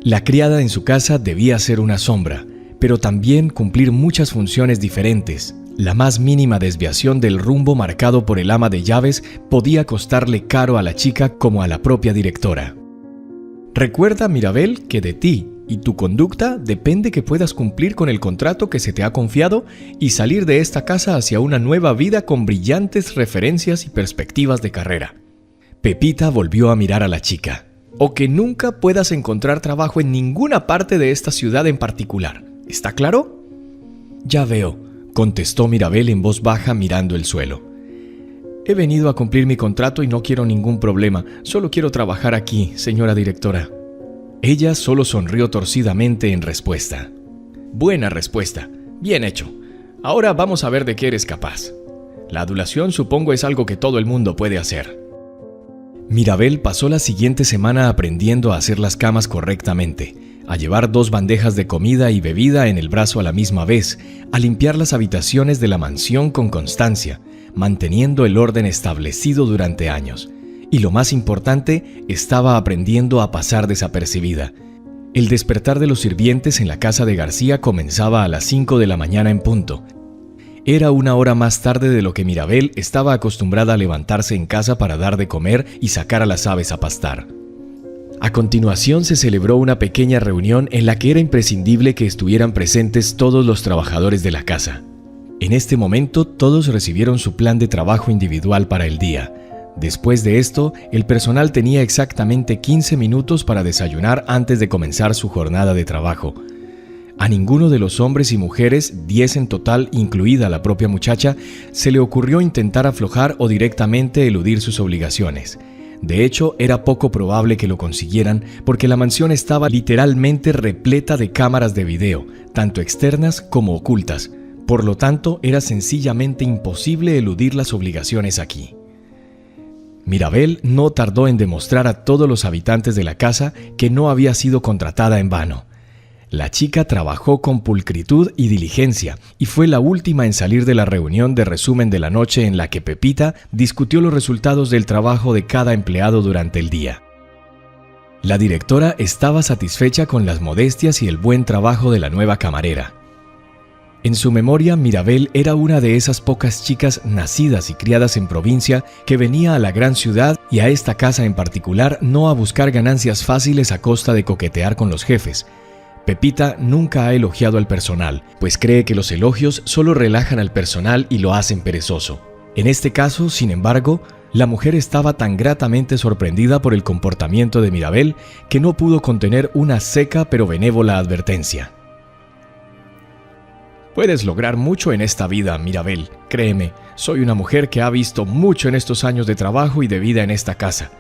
La criada en su casa debía ser una sombra, pero también cumplir muchas funciones diferentes. La más mínima desviación del rumbo marcado por el ama de llaves podía costarle caro a la chica como a la propia directora. Recuerda, Mirabel, que de ti y tu conducta depende que puedas cumplir con el contrato que se te ha confiado y salir de esta casa hacia una nueva vida con brillantes referencias y perspectivas de carrera. Pepita volvió a mirar a la chica. O que nunca puedas encontrar trabajo en ninguna parte de esta ciudad en particular. ¿Está claro? Ya veo, contestó Mirabel en voz baja mirando el suelo. He venido a cumplir mi contrato y no quiero ningún problema. Solo quiero trabajar aquí, señora directora. Ella solo sonrió torcidamente en respuesta. Buena respuesta. Bien hecho. Ahora vamos a ver de qué eres capaz. La adulación supongo es algo que todo el mundo puede hacer. Mirabel pasó la siguiente semana aprendiendo a hacer las camas correctamente, a llevar 2 bandejas de comida y bebida en el brazo a la misma vez, a limpiar las habitaciones de la mansión con constancia, manteniendo el orden establecido durante años. Y lo más importante, estaba aprendiendo a pasar desapercibida. El despertar de los sirvientes en la casa de García comenzaba a las 5 de la mañana en punto. Era una hora más tarde de lo que Mirabel estaba acostumbrada a levantarse en casa para dar de comer y sacar a las aves a pastar. A continuación se celebró una pequeña reunión en la que era imprescindible que estuvieran presentes todos los trabajadores de la casa. En este momento todos recibieron su plan de trabajo individual para el día. Después de esto, el personal tenía exactamente 15 minutos para desayunar antes de comenzar su jornada de trabajo. A ninguno de los hombres y mujeres, 10 en total, incluida la propia muchacha, se le ocurrió intentar aflojar o directamente eludir sus obligaciones. De hecho, era poco probable que lo consiguieran porque la mansión estaba literalmente repleta de cámaras de video, tanto externas como ocultas. Por lo tanto, era sencillamente imposible eludir las obligaciones aquí. Mirabel no tardó en demostrar a todos los habitantes de la casa que no había sido contratada en vano. La chica trabajó con pulcritud y diligencia y fue la última en salir de la reunión de resumen de la noche en la que Pepita discutió los resultados del trabajo de cada empleado durante el día. La directora estaba satisfecha con las modestias y el buen trabajo de la nueva camarera. En su memoria, Mirabel era una de esas pocas chicas nacidas y criadas en provincia que venía a la gran ciudad y a esta casa en particular no a buscar ganancias fáciles a costa de coquetear con los jefes. Pepita nunca ha elogiado al personal, pues cree que los elogios solo relajan al personal y lo hacen perezoso. En este caso, sin embargo, la mujer estaba tan gratamente sorprendida por el comportamiento de Mirabel que no pudo contener una seca pero benévola advertencia. Puedes lograr mucho en esta vida, Mirabel. Créeme, soy una mujer que ha visto mucho en estos años de trabajo y de vida en esta casa.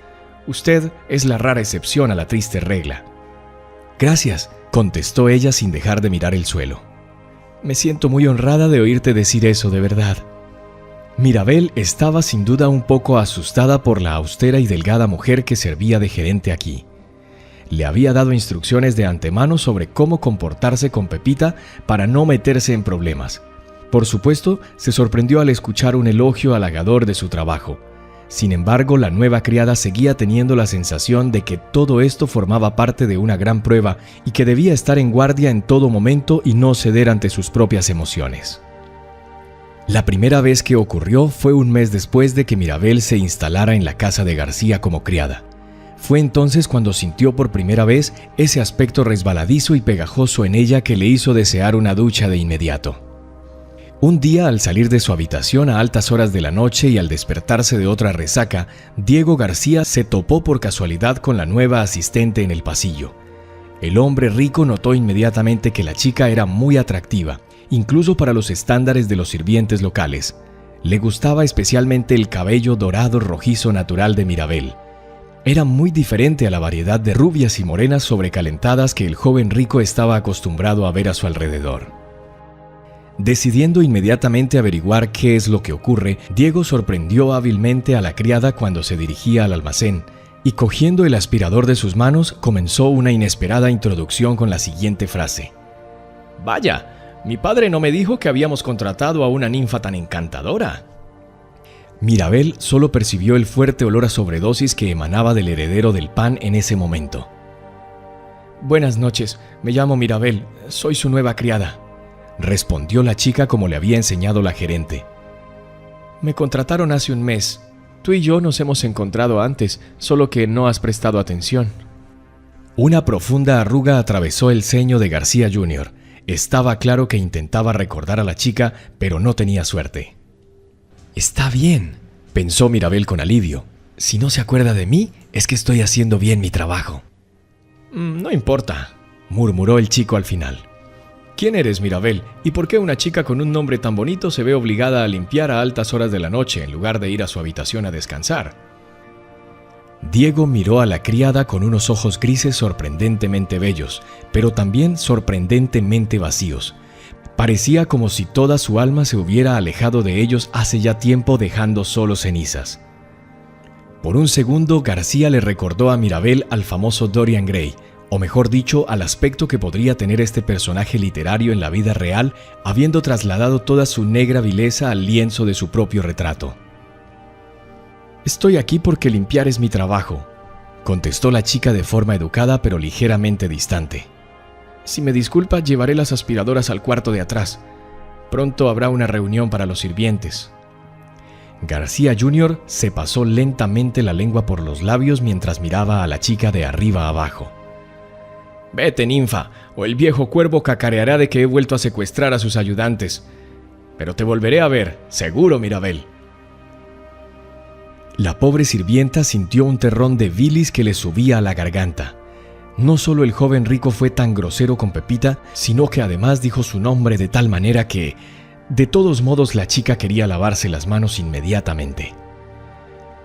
Usted es la rara excepción a la triste regla. Gracias, contestó ella sin dejar de mirar el suelo. Me siento muy honrada de oírte decir eso, de verdad. Mirabel estaba sin duda un poco asustada por la austera y delgada mujer que servía de gerente aquí. Le había dado instrucciones de antemano sobre cómo comportarse con Pepita para no meterse en problemas. Por supuesto, se sorprendió al escuchar un elogio halagador de su trabajo. Sin embargo, la nueva criada seguía teniendo la sensación de que todo esto formaba parte de una gran prueba y que debía estar en guardia en todo momento y no ceder ante sus propias emociones. La primera vez que ocurrió fue un mes después de que Mirabel se instalara en la casa de García como criada. Fue entonces cuando sintió por primera vez ese aspecto resbaladizo y pegajoso en ella que le hizo desear una ducha de inmediato. Un día, al salir de su habitación a altas horas de la noche y al despertarse de otra resaca, Diego García se topó por casualidad con la nueva asistente en el pasillo. El hombre rico notó inmediatamente que la chica era muy atractiva, incluso para los estándares de los sirvientes locales. Le gustaba especialmente el cabello dorado rojizo natural de Mirabel. Era muy diferente a la variedad de rubias y morenas sobrecalentadas que el joven rico estaba acostumbrado a ver a su alrededor. Decidiendo inmediatamente averiguar qué es lo que ocurre, Diego sorprendió hábilmente a la criada cuando se dirigía al almacén y, cogiendo el aspirador de sus manos, comenzó una inesperada introducción con la siguiente frase: «Vaya, mi padre no me dijo que habíamos contratado a una ninfa tan encantadora». Mirabel solo percibió el fuerte olor a sobredosis que emanaba del heredero del pan en ese momento. «Buenas noches, me llamo Mirabel, soy su nueva criada», respondió la chica como le había enseñado la gerente. «Me contrataron hace un mes. Tú y yo nos hemos encontrado antes, solo que no has prestado atención». Una profunda arruga atravesó el ceño de García Jr. Estaba claro que intentaba recordar a la chica, pero no tenía suerte. «Está bien», pensó Mirabel con alivio. «Si no se acuerda de mí, es que estoy haciendo bien mi trabajo». «No importa», murmuró el chico al final. «¿Quién eres, Mirabel? ¿Y por qué una chica con un nombre tan bonito se ve obligada a limpiar a altas horas de la noche en lugar de ir a su habitación a descansar?» Diego miró a la criada con unos ojos grises sorprendentemente bellos, pero también sorprendentemente vacíos. Parecía como si toda su alma se hubiera alejado de ellos hace ya tiempo, dejando solo cenizas. Por un segundo, García le recordó a Mirabel al famoso Dorian Gray, o mejor dicho, al aspecto que podría tener este personaje literario en la vida real, habiendo trasladado toda su negra vileza al lienzo de su propio retrato. «Estoy aquí porque limpiar es mi trabajo», contestó la chica de forma educada pero ligeramente distante. «Si me disculpa, llevaré las aspiradoras al cuarto de atrás. Pronto habrá una reunión para los sirvientes». García Jr. se pasó lentamente la lengua por los labios mientras miraba a la chica de arriba abajo. «Vete, ninfa, o el viejo cuervo cacareará de que he vuelto a secuestrar a sus ayudantes. Pero te volveré a ver, seguro, Mirabel». La pobre sirvienta sintió un terrón de bilis que le subía a la garganta. No solo el joven rico fue tan grosero con Pepita, sino que además dijo su nombre de tal manera que, de todos modos, la chica quería lavarse las manos inmediatamente.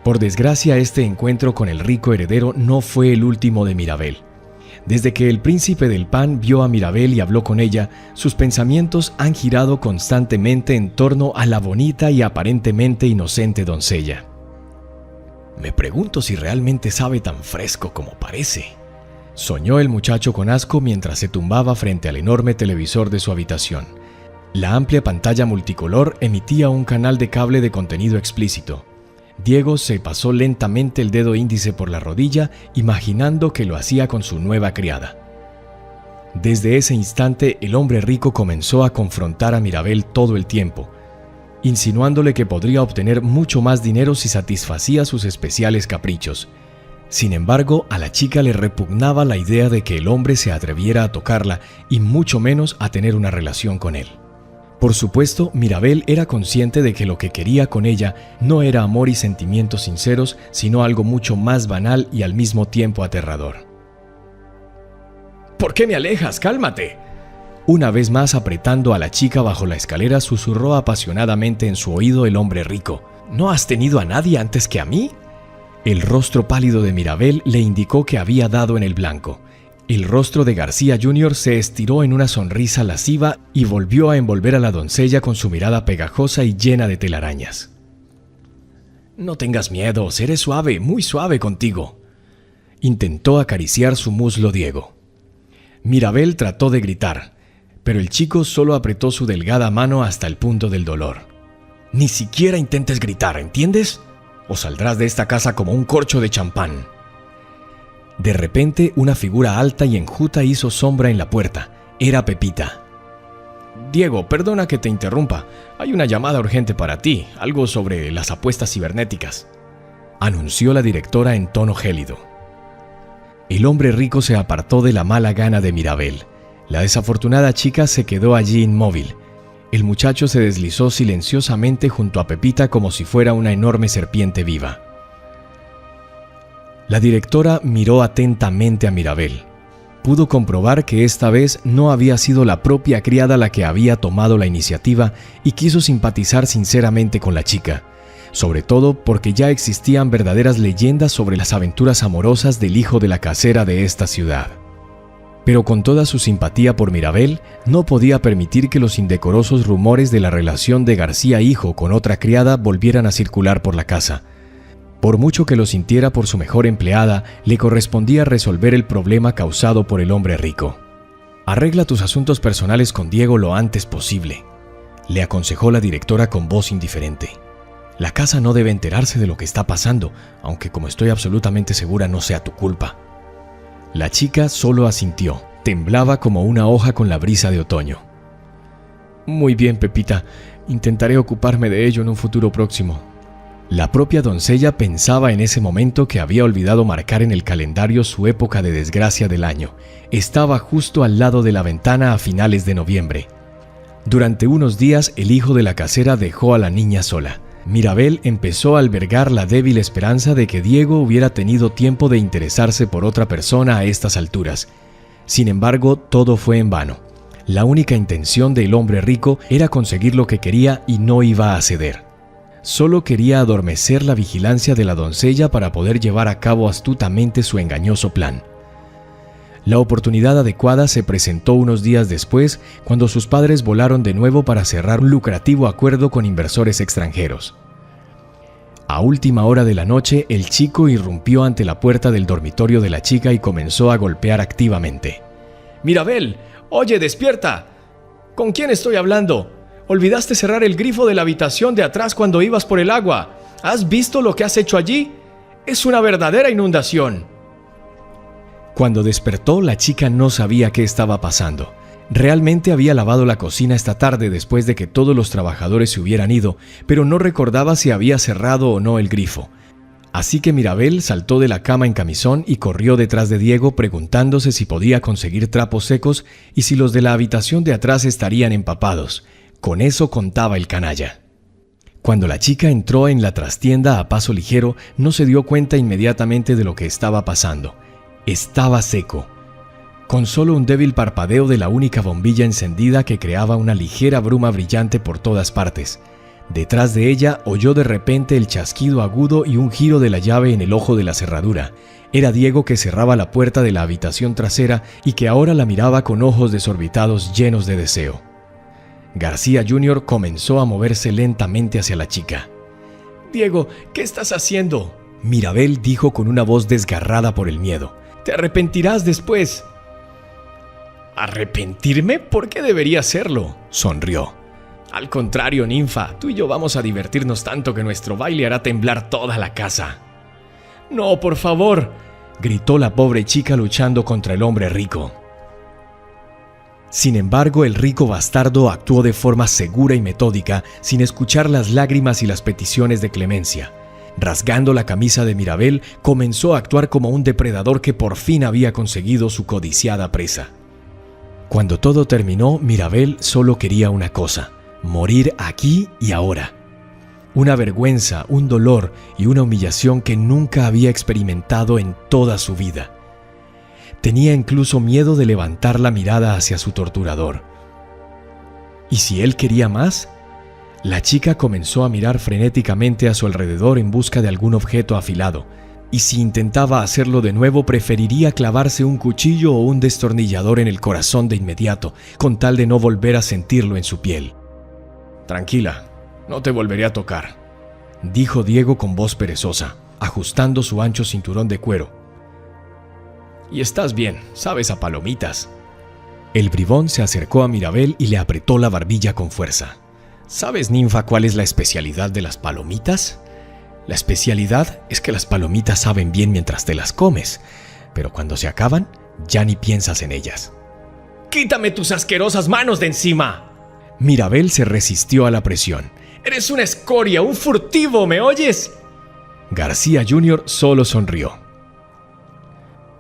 Por desgracia, este encuentro con el rico heredero no fue el último de Mirabel. Desde que el príncipe del pan vio a Mirabel y habló con ella, sus pensamientos han girado constantemente en torno a la bonita y aparentemente inocente doncella. «Me pregunto si realmente sabe tan fresco como parece», soñó el muchacho con asco mientras se tumbaba frente al enorme televisor de su habitación. La amplia pantalla multicolor emitía un canal de cable de contenido explícito. Diego se pasó lentamente el dedo índice por la rodilla, imaginando que lo hacía con su nueva criada. Desde ese instante, el hombre rico comenzó a confrontar a Mirabel todo el tiempo, insinuándole que podría obtener mucho más dinero si satisfacía sus especiales caprichos. Sin embargo, a la chica le repugnaba la idea de que el hombre se atreviera a tocarla y mucho menos a tener una relación con él. Por supuesto, Mirabel era consciente de que lo que quería con ella no era amor y sentimientos sinceros, sino algo mucho más banal y al mismo tiempo aterrador. «¿Por qué me alejas? ¡Cálmate!». Una vez más, apretando a la chica bajo la escalera, susurró apasionadamente en su oído el hombre rico. «¿No has tenido a nadie antes que a mí?». El rostro pálido de Mirabel le indicó que había dado en el blanco. El rostro de García Jr. se estiró en una sonrisa lasciva y volvió a envolver a la doncella con su mirada pegajosa y llena de telarañas. «No tengas miedo, seré suave, muy suave contigo», intentó acariciar su muslo Diego. Mirabel trató de gritar, pero el chico solo apretó su delgada mano hasta el punto del dolor. «Ni siquiera intentes gritar, ¿entiendes? O saldrás de esta casa como un corcho de champán». De repente, una figura alta y enjuta hizo sombra en la puerta. Era Pepita. «Diego, perdona que te interrumpa. Hay una llamada urgente para ti, algo sobre las apuestas cibernéticas», anunció la directora en tono gélido. El hombre rico se apartó de la mala gana de Mirabel. La desafortunada chica se quedó allí inmóvil. El muchacho se deslizó silenciosamente junto a Pepita como si fuera una enorme serpiente viva. La directora miró atentamente a Mirabel. Pudo comprobar que esta vez no había sido la propia criada la que había tomado la iniciativa y quiso simpatizar sinceramente con la chica, sobre todo porque ya existían verdaderas leyendas sobre las aventuras amorosas del hijo de la casera de esta ciudad. Pero con toda su simpatía por Mirabel, no podía permitir que los indecorosos rumores de la relación de García hijo con otra criada volvieran a circular por la casa. Por mucho que lo sintiera por su mejor empleada, le correspondía resolver el problema causado por el hombre rico. «Arregla tus asuntos personales con Diego lo antes posible», le aconsejó la directora con voz indiferente. «La casa no debe enterarse de lo que está pasando, aunque como estoy absolutamente segura no sea tu culpa». La chica solo asintió, temblaba como una hoja con la brisa de otoño. «Muy bien, Pepita, intentaré ocuparme de ello en un futuro próximo». La propia doncella pensaba en ese momento que había olvidado marcar en el calendario su época de desgracia del año. Estaba justo al lado de la ventana a finales de noviembre. Durante unos días, el hijo de la casera dejó a la niña sola. Mirabel empezó a albergar la débil esperanza de que Diego hubiera tenido tiempo de interesarse por otra persona a estas alturas. Sin embargo, todo fue en vano. La única intención del hombre rico era conseguir lo que quería y no iba a ceder. Solo quería adormecer la vigilancia de la doncella para poder llevar a cabo astutamente su engañoso plan. La oportunidad adecuada se presentó unos días después, cuando sus padres volaron de nuevo para cerrar un lucrativo acuerdo con inversores extranjeros. A última hora de la noche, el chico irrumpió ante la puerta del dormitorio de la chica y comenzó a golpear activamente. «Mirabel, oye, despierta. ¿Con quién estoy hablando? Olvidaste cerrar el grifo de la habitación de atrás cuando ibas por el agua. ¿Has visto lo que has hecho allí? Es una verdadera inundación». Cuando despertó, la chica no sabía qué estaba pasando. Realmente había lavado la cocina esta tarde después de que todos los trabajadores se hubieran ido, pero no recordaba si había cerrado o no el grifo. Así que Mirabel saltó de la cama en camisón y corrió detrás de Diego preguntándose si podía conseguir trapos secos y si los de la habitación de atrás estarían empapados. Con eso contaba el canalla. Cuando la chica entró en la trastienda a paso ligero, no se dio cuenta inmediatamente de lo que estaba pasando. Estaba seco, con solo un débil parpadeo de la única bombilla encendida que creaba una ligera bruma brillante por todas partes. Detrás de ella oyó de repente el chasquido agudo y un giro de la llave en el ojo de la cerradura. Era Diego, que cerraba la puerta de la habitación trasera y que ahora la miraba con ojos desorbitados llenos de deseo. García Jr. comenzó a moverse lentamente hacia la chica. «Diego, ¿qué estás haciendo?», Mirabel dijo con una voz desgarrada por el miedo. «Te arrepentirás después». «¿Arrepentirme? ¿Por qué debería hacerlo?», sonrió. «Al contrario, ninfa, tú y yo vamos a divertirnos tanto que nuestro baile hará temblar toda la casa». «No, por favor», gritó la pobre chica luchando contra el hombre rico. Sin embargo, el rico bastardo actuó de forma segura y metódica, sin escuchar las lágrimas y las peticiones de clemencia. Rasgando la camisa de Mirabel, comenzó a actuar como un depredador que por fin había conseguido su codiciada presa. Cuando todo terminó, Mirabel solo quería una cosa: morir aquí y ahora. Una vergüenza, un dolor y una humillación que nunca había experimentado en toda su vida. Tenía incluso miedo de levantar la mirada hacia su torturador. ¿Y si él quería más? La chica comenzó a mirar frenéticamente a su alrededor en busca de algún objeto afilado. Y si intentaba hacerlo de nuevo, preferiría clavarse un cuchillo o un destornillador en el corazón de inmediato, con tal de no volver a sentirlo en su piel. «Tranquila, no te volveré a tocar», dijo Diego con voz perezosa, ajustando su ancho cinturón de cuero. «Y estás bien, sabes a palomitas». El bribón se acercó a Mirabel y le apretó la barbilla con fuerza. «¿Sabes, ninfa, cuál es la especialidad de las palomitas? La especialidad es que las palomitas saben bien mientras te las comes, pero cuando se acaban, ya ni piensas en ellas». «¡Quítame tus asquerosas manos de encima!». Mirabel se resistió a la presión. «Eres una escoria, un furtivo, ¿me oyes?». García Jr. solo sonrió.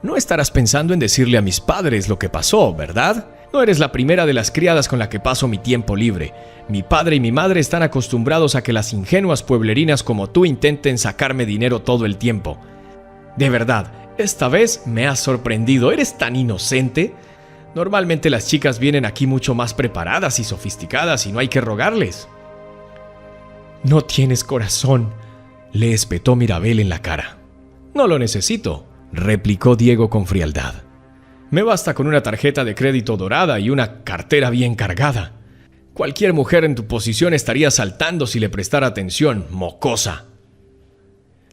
«No estarás pensando en decirle a mis padres lo que pasó, ¿verdad? No eres la primera de las criadas con la que paso mi tiempo libre. Mi padre y mi madre están acostumbrados a que las ingenuas pueblerinas como tú intenten sacarme dinero todo el tiempo. De verdad, esta vez me has sorprendido. ¿Eres tan inocente? Normalmente las chicas vienen aquí mucho más preparadas y sofisticadas y no hay que rogarles». «No tienes corazón», le espetó Mirabel en la cara. «No lo necesito», replicó Diego con frialdad. «Me basta con una tarjeta de crédito dorada y una cartera bien cargada. Cualquier mujer en tu posición estaría saltando si le prestara atención, mocosa».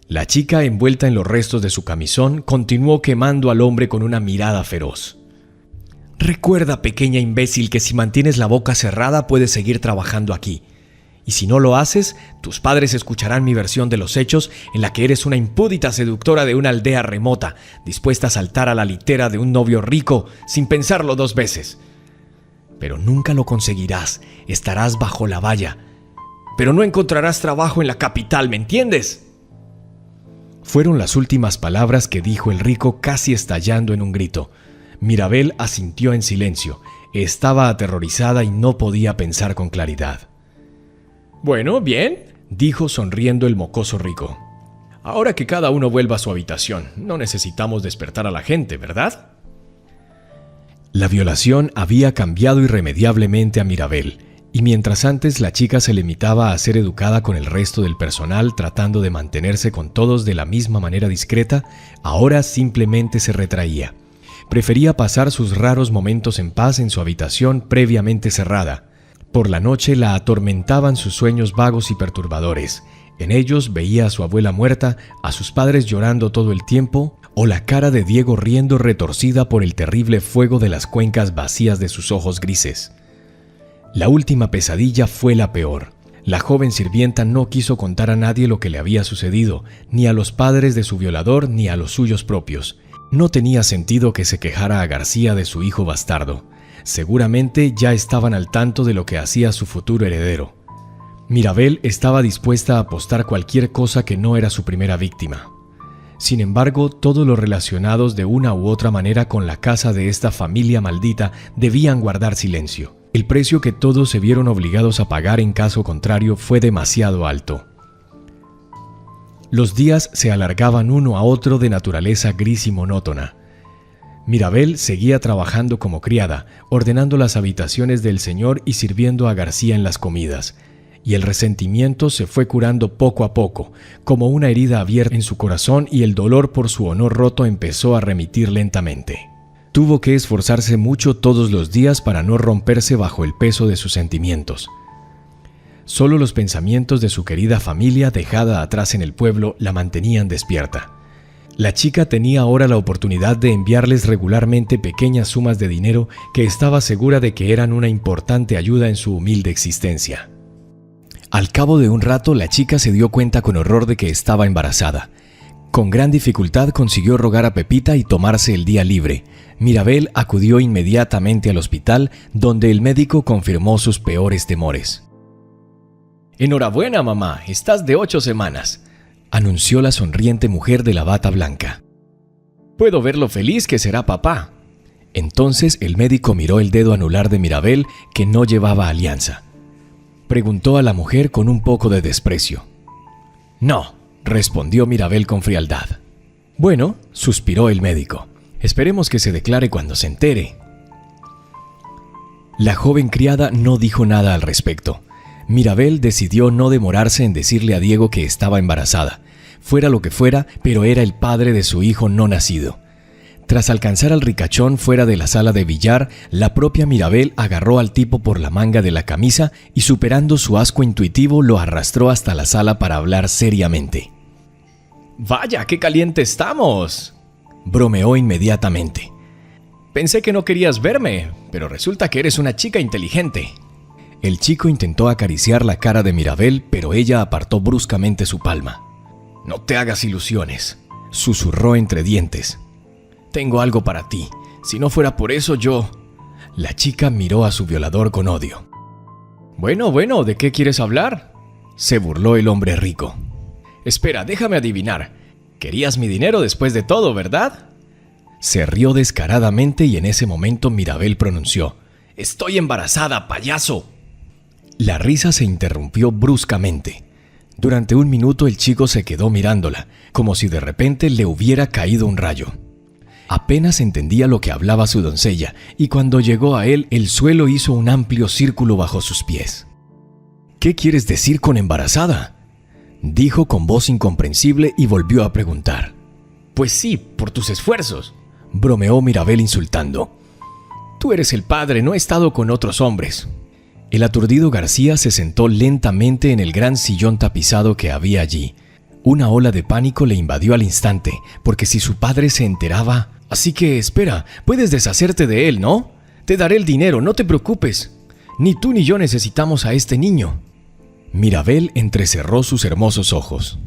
La chica, envuelta en los restos de su camisón, continuó quemando al hombre con una mirada feroz. «Recuerda, pequeña imbécil, que si mantienes la boca cerrada puedes seguir trabajando aquí. Y si no lo haces, tus padres escucharán mi versión de los hechos, en la que eres una impúdita seductora de una aldea remota, dispuesta a saltar a la litera de un novio rico sin pensarlo 2 veces. Pero nunca lo conseguirás, estarás bajo la valla. Pero no encontrarás trabajo en la capital, ¿me entiendes?». Fueron las últimas palabras que dijo el rico, casi estallando en un grito. Mirabel asintió en silencio. Estaba aterrorizada y no podía pensar con claridad. «Bueno, bien», dijo sonriendo el mocoso rico. «Ahora que cada uno vuelva a su habitación, no necesitamos despertar a la gente, ¿verdad?». La violación había cambiado irremediablemente a Mirabel, y mientras antes la chica se limitaba a ser educada con el resto del personal tratando de mantenerse con todos de la misma manera discreta, ahora simplemente se retraía. Prefería pasar sus raros momentos en paz en su habitación previamente cerrada. Por la noche la atormentaban sus sueños vagos y perturbadores. En ellos veía a su abuela muerta, a sus padres llorando todo el tiempo, o la cara de Diego riendo retorcida por el terrible fuego de las cuencas vacías de sus ojos grises. La última pesadilla fue la peor. La joven sirvienta no quiso contar a nadie lo que le había sucedido, ni a los padres de su violador ni a los suyos propios. No tenía sentido que se quejara a García de su hijo bastardo. Seguramente ya estaban al tanto de lo que hacía su futuro heredero. Mirabel estaba dispuesta a apostar cualquier cosa que no era su primera víctima. Sin embargo, todos los relacionados de una u otra manera con la casa de esta familia maldita debían guardar silencio. El precio que todos se vieron obligados a pagar en caso contrario fue demasiado alto. Los días se alargaban uno a otro de naturaleza gris y monótona. Mirabel seguía trabajando como criada, ordenando las habitaciones del señor y sirviendo a García en las comidas. Y el resentimiento se fue curando poco a poco, como una herida abierta en su corazón, y el dolor por su honor roto empezó a remitir lentamente. Tuvo que esforzarse mucho todos los días para no romperse bajo el peso de sus sentimientos. Solo los pensamientos de su querida familia dejada atrás en el pueblo la mantenían despierta. La chica tenía ahora la oportunidad de enviarles regularmente pequeñas sumas de dinero que estaba segura de que eran una importante ayuda en su humilde existencia. Al cabo de un rato, la chica se dio cuenta con horror de que estaba embarazada. Con gran dificultad consiguió rogar a Pepita y tomarse el día libre. Mirabel acudió inmediatamente al hospital, donde el médico confirmó sus peores temores. «Enhorabuena, mamá, estás de 8 semanas», anunció la sonriente mujer de la bata blanca. «Puedo ver lo feliz que será papá». Entonces el médico miró el dedo anular de Mirabel, que no llevaba alianza. Preguntó a la mujer con un poco de desprecio. «No», respondió Mirabel con frialdad. «Bueno», suspiró el médico, «esperemos que se declare cuando se entere». La joven criada no dijo nada al respecto. Mirabel decidió no demorarse en decirle a Diego que estaba embarazada. Fuera lo que fuera, pero era el padre de su hijo no nacido. Tras alcanzar al ricachón fuera de la sala de billar, la propia Mirabel agarró al tipo por la manga de la camisa y, superando su asco intuitivo, lo arrastró hasta la sala para hablar seriamente. «¡Vaya, qué caliente estamos!», bromeó inmediatamente. «Pensé que no querías verme, pero resulta que eres una chica inteligente». El chico intentó acariciar la cara de Mirabel, pero ella apartó bruscamente su palma. «No te hagas ilusiones», susurró entre dientes. «Tengo algo para ti. Si no fuera por eso, yo...». La chica miró a su violador con odio. Bueno, ¿de qué quieres hablar?», se burló el hombre rico. «Espera, déjame adivinar. Querías mi dinero después de todo, ¿verdad?». Se rió descaradamente y en ese momento Mirabel pronunció: «Estoy embarazada, payaso». La risa se interrumpió bruscamente. Durante un minuto el chico se quedó mirándola, como si de repente le hubiera caído un rayo. Apenas entendía lo que hablaba su doncella, y cuando llegó a él, el suelo hizo un amplio círculo bajo sus pies. «¿Qué quieres decir con embarazada?», dijo con voz incomprensible y volvió a preguntar. «Pues sí, por tus esfuerzos», bromeó Mirabel insultando. «Tú eres el padre, no he estado con otros hombres». El aturdido García se sentó lentamente en el gran sillón tapizado que había allí. Una ola de pánico le invadió al instante, porque si su padre se enteraba... «Así que espera, puedes deshacerte de él, ¿no? Te daré el dinero, no te preocupes. Ni tú ni yo necesitamos a este niño». Mirabel entrecerró sus hermosos ojos.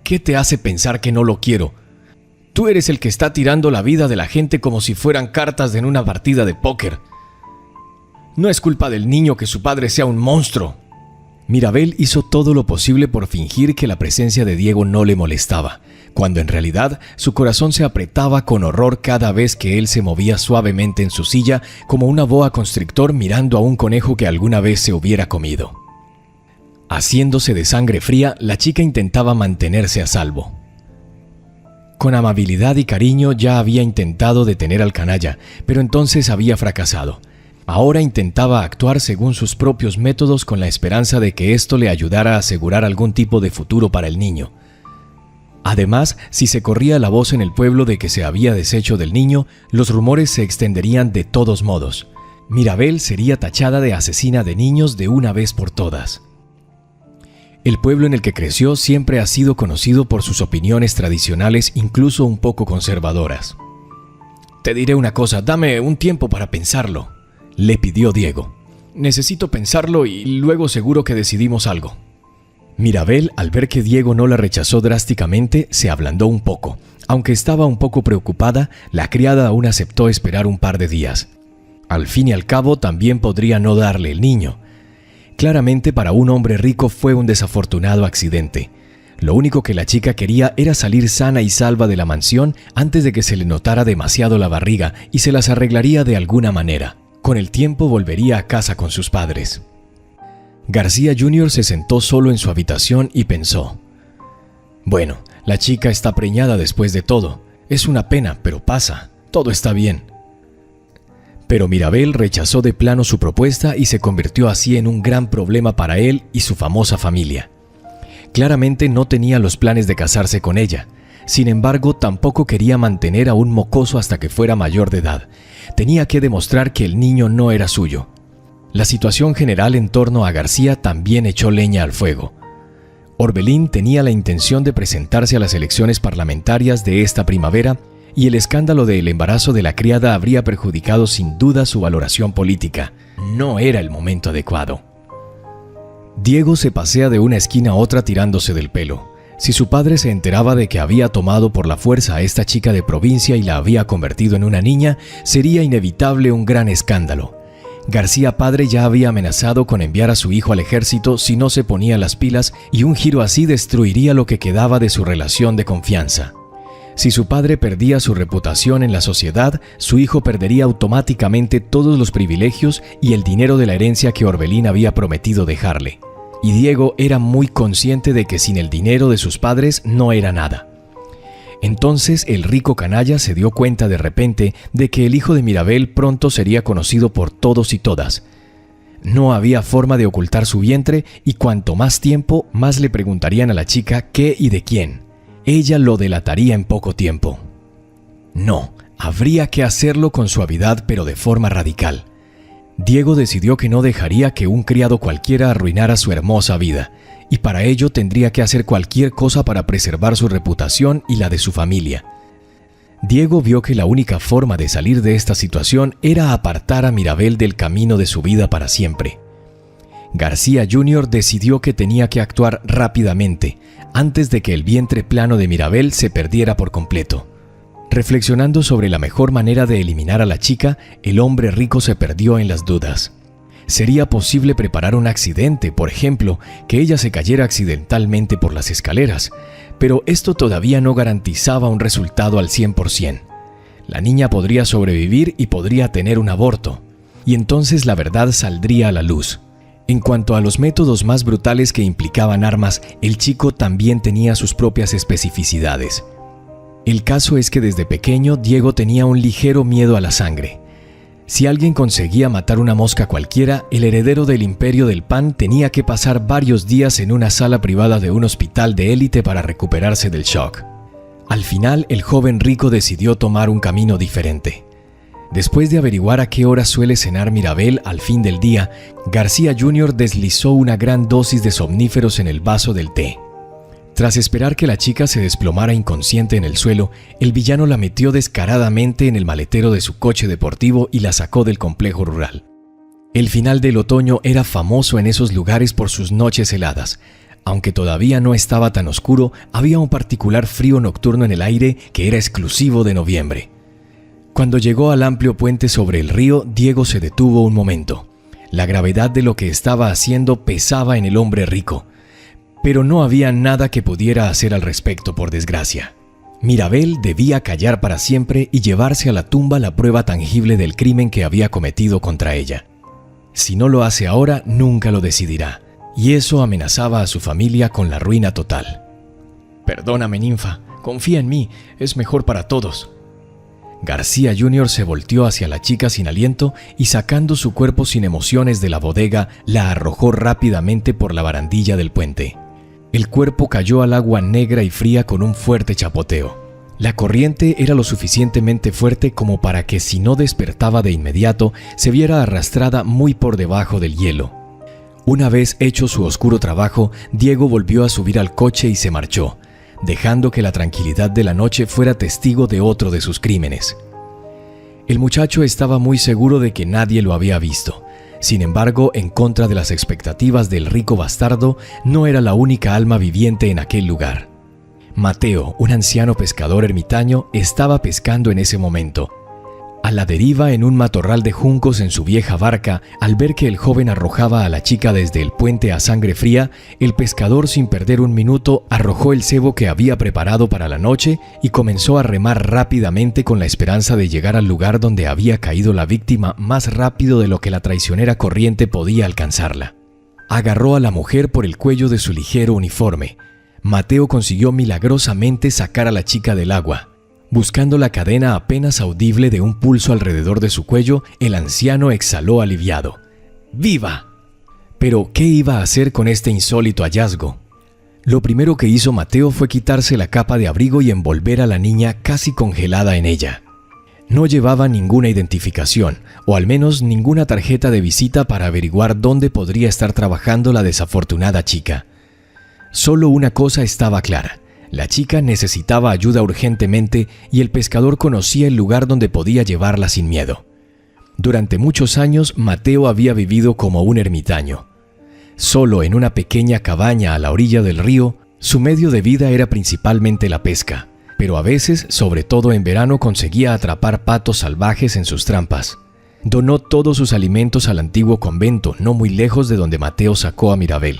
«¿Qué te hace pensar que no lo quiero? Tú eres el que está tirando la vida de la gente como si fueran cartas en una partida de póker. No es culpa del niño que su padre sea un monstruo». Mirabel hizo todo lo posible por fingir que la presencia de Diego no le molestaba, cuando en realidad su corazón se apretaba con horror cada vez que él se movía suavemente en su silla, como una boa constrictor mirando a un conejo que alguna vez se hubiera comido. Haciéndose de sangre fría, la chica intentaba mantenerse a salvo. Con amabilidad y cariño ya había intentado detener al canalla, pero entonces había fracasado. Ahora intentaba actuar según sus propios métodos con la esperanza de que esto le ayudara a asegurar algún tipo de futuro para el niño. Además, si se corría la voz en el pueblo de que se había deshecho del niño, los rumores se extenderían de todos modos. Mirabel sería tachada de asesina de niños de una vez por todas. El pueblo en el que creció siempre ha sido conocido por sus opiniones tradicionales, incluso un poco conservadoras. «Te diré una cosa, dame un tiempo para pensarlo», le pidió Diego. «Necesito pensarlo y luego seguro que decidimos algo». Mirabel, al ver que Diego no la rechazó drásticamente, se ablandó un poco. Aunque estaba un poco preocupada, la criada aún aceptó esperar un par de días. Al fin y al cabo, también podría no darle el niño. Claramente, para un hombre rico fue un desafortunado accidente. Lo único que la chica quería era salir sana y salva de la mansión antes de que se le notara demasiado la barriga, y se las arreglaría de alguna manera. Con el tiempo volvería a casa con sus padres. García Jr. se sentó solo en su habitación y pensó: «Bueno, la chica está preñada después de todo. Es una pena, pero pasa. Todo está bien». Pero Mirabel rechazó de plano su propuesta y se convirtió así en un gran problema para él y su famosa familia. Claramente no tenía los planes de casarse con ella. Sin embargo, tampoco quería mantener a un mocoso hasta que fuera mayor de edad. Tenía que demostrar que el niño no era suyo. La situación general en torno a García también echó leña al fuego. Orbelín tenía la intención de presentarse a las elecciones parlamentarias de esta primavera, y el escándalo del embarazo de la criada habría perjudicado sin duda su valoración política. No era el momento adecuado. Diego se pasea de una esquina a otra tirándose del pelo. Si su padre se enteraba de que había tomado por la fuerza a esta chica de provincia y la había convertido en una niña, sería inevitable un gran escándalo. García padre ya había amenazado con enviar a su hijo al ejército si no se ponía las pilas, y un giro así destruiría lo que quedaba de su relación de confianza. Si su padre perdía su reputación en la sociedad, su hijo perdería automáticamente todos los privilegios y el dinero de la herencia que Orbelín había prometido dejarle. Y Diego era muy consciente de que sin el dinero de sus padres no era nada. Entonces el rico canalla se dio cuenta de repente de que el hijo de Mirabel pronto sería conocido por todos y todas. No había forma de ocultar su vientre, y cuanto más tiempo, más le preguntarían a la chica qué y de quién. Ella lo delataría en poco tiempo. No, habría que hacerlo con suavidad, pero de forma radical. Diego decidió que no dejaría que un criado cualquiera arruinara su hermosa vida, y para ello tendría que hacer cualquier cosa para preservar su reputación y la de su familia. Diego vio que la única forma de salir de esta situación era apartar a Mirabel del camino de su vida para siempre. García Jr. decidió que tenía que actuar rápidamente, antes de que el vientre plano de Mirabel se perdiera por completo. Reflexionando sobre la mejor manera de eliminar a la chica, el hombre rico se perdió en las dudas. Sería posible preparar un accidente, por ejemplo, que ella se cayera accidentalmente por las escaleras, pero esto todavía no garantizaba un resultado al 100%. La niña podría sobrevivir y podría tener un aborto, y entonces la verdad saldría a la luz. En cuanto a los métodos más brutales que implicaban armas, el chico también tenía sus propias especificidades. El caso es que desde pequeño Diego tenía un ligero miedo a la sangre. Si alguien conseguía matar una mosca cualquiera, el heredero del imperio del pan tenía que pasar varios días en una sala privada de un hospital de élite para recuperarse del shock. Al final, el joven rico decidió tomar un camino diferente. Después de averiguar a qué hora suele cenar Mirabel al fin del día, García Jr. deslizó una gran dosis de somníferos en el vaso del té. Tras esperar que la chica se desplomara inconsciente en el suelo, el villano la metió descaradamente en el maletero de su coche deportivo y la sacó del complejo rural. El final del otoño era famoso en esos lugares por sus noches heladas. Aunque todavía no estaba tan oscuro, había un particular frío nocturno en el aire que era exclusivo de noviembre. Cuando llegó al amplio puente sobre el río, Diego se detuvo un momento. La gravedad de lo que estaba haciendo pesaba en el hombre rico, pero no había nada que pudiera hacer al respecto, por desgracia. Mirabel debía callar para siempre y llevarse a la tumba la prueba tangible del crimen que había cometido contra ella. Si no lo hace ahora, nunca lo decidirá, y eso amenazaba a su familia con la ruina total. «Perdóname, ninfa, confía en mí, es mejor para todos». García Jr. se volteó hacia la chica sin aliento y, sacando su cuerpo sin emociones de la bodega, la arrojó rápidamente por la barandilla del puente. El cuerpo cayó al agua negra y fría con un fuerte chapoteo. La corriente era lo suficientemente fuerte como para que, si no despertaba de inmediato, se viera arrastrada muy por debajo del hielo. Una vez hecho su oscuro trabajo, Diego volvió a subir al coche y se marchó, dejando que la tranquilidad de la noche fuera testigo de otro de sus crímenes. El muchacho estaba muy seguro de que nadie lo había visto. Sin embargo, en contra de las expectativas del rico bastardo, no era la única alma viviente en aquel lugar. Mateo, un anciano pescador ermitaño, estaba pescando en ese momento. A la deriva en un matorral de juncos en su vieja barca, al ver que el joven arrojaba a la chica desde el puente a sangre fría, el pescador, sin perder un minuto, arrojó el cebo que había preparado para la noche y comenzó a remar rápidamente con la esperanza de llegar al lugar donde había caído la víctima más rápido de lo que la traicionera corriente podía alcanzarla. Agarró a la mujer por el cuello de su ligero uniforme. Mateo consiguió milagrosamente sacar a la chica del agua. Buscando la cadena apenas audible de un pulso alrededor de su cuello, el anciano exhaló aliviado. ¡Viva! Pero, ¿qué iba a hacer con este insólito hallazgo? Lo primero que hizo Mateo fue quitarse la capa de abrigo y envolver a la niña casi congelada en ella. No llevaba ninguna identificación, o al menos ninguna tarjeta de visita para averiguar dónde podría estar trabajando la desafortunada chica. Solo una cosa estaba clara. La chica necesitaba ayuda urgentemente y el pescador conocía el lugar donde podía llevarla sin miedo. Durante muchos años, Mateo había vivido como un ermitaño. Solo en una pequeña cabaña a la orilla del río, su medio de vida era principalmente la pesca, pero a veces, sobre todo en verano, conseguía atrapar patos salvajes en sus trampas. Donó todos sus alimentos al antiguo convento, no muy lejos de donde Mateo sacó a Mirabel.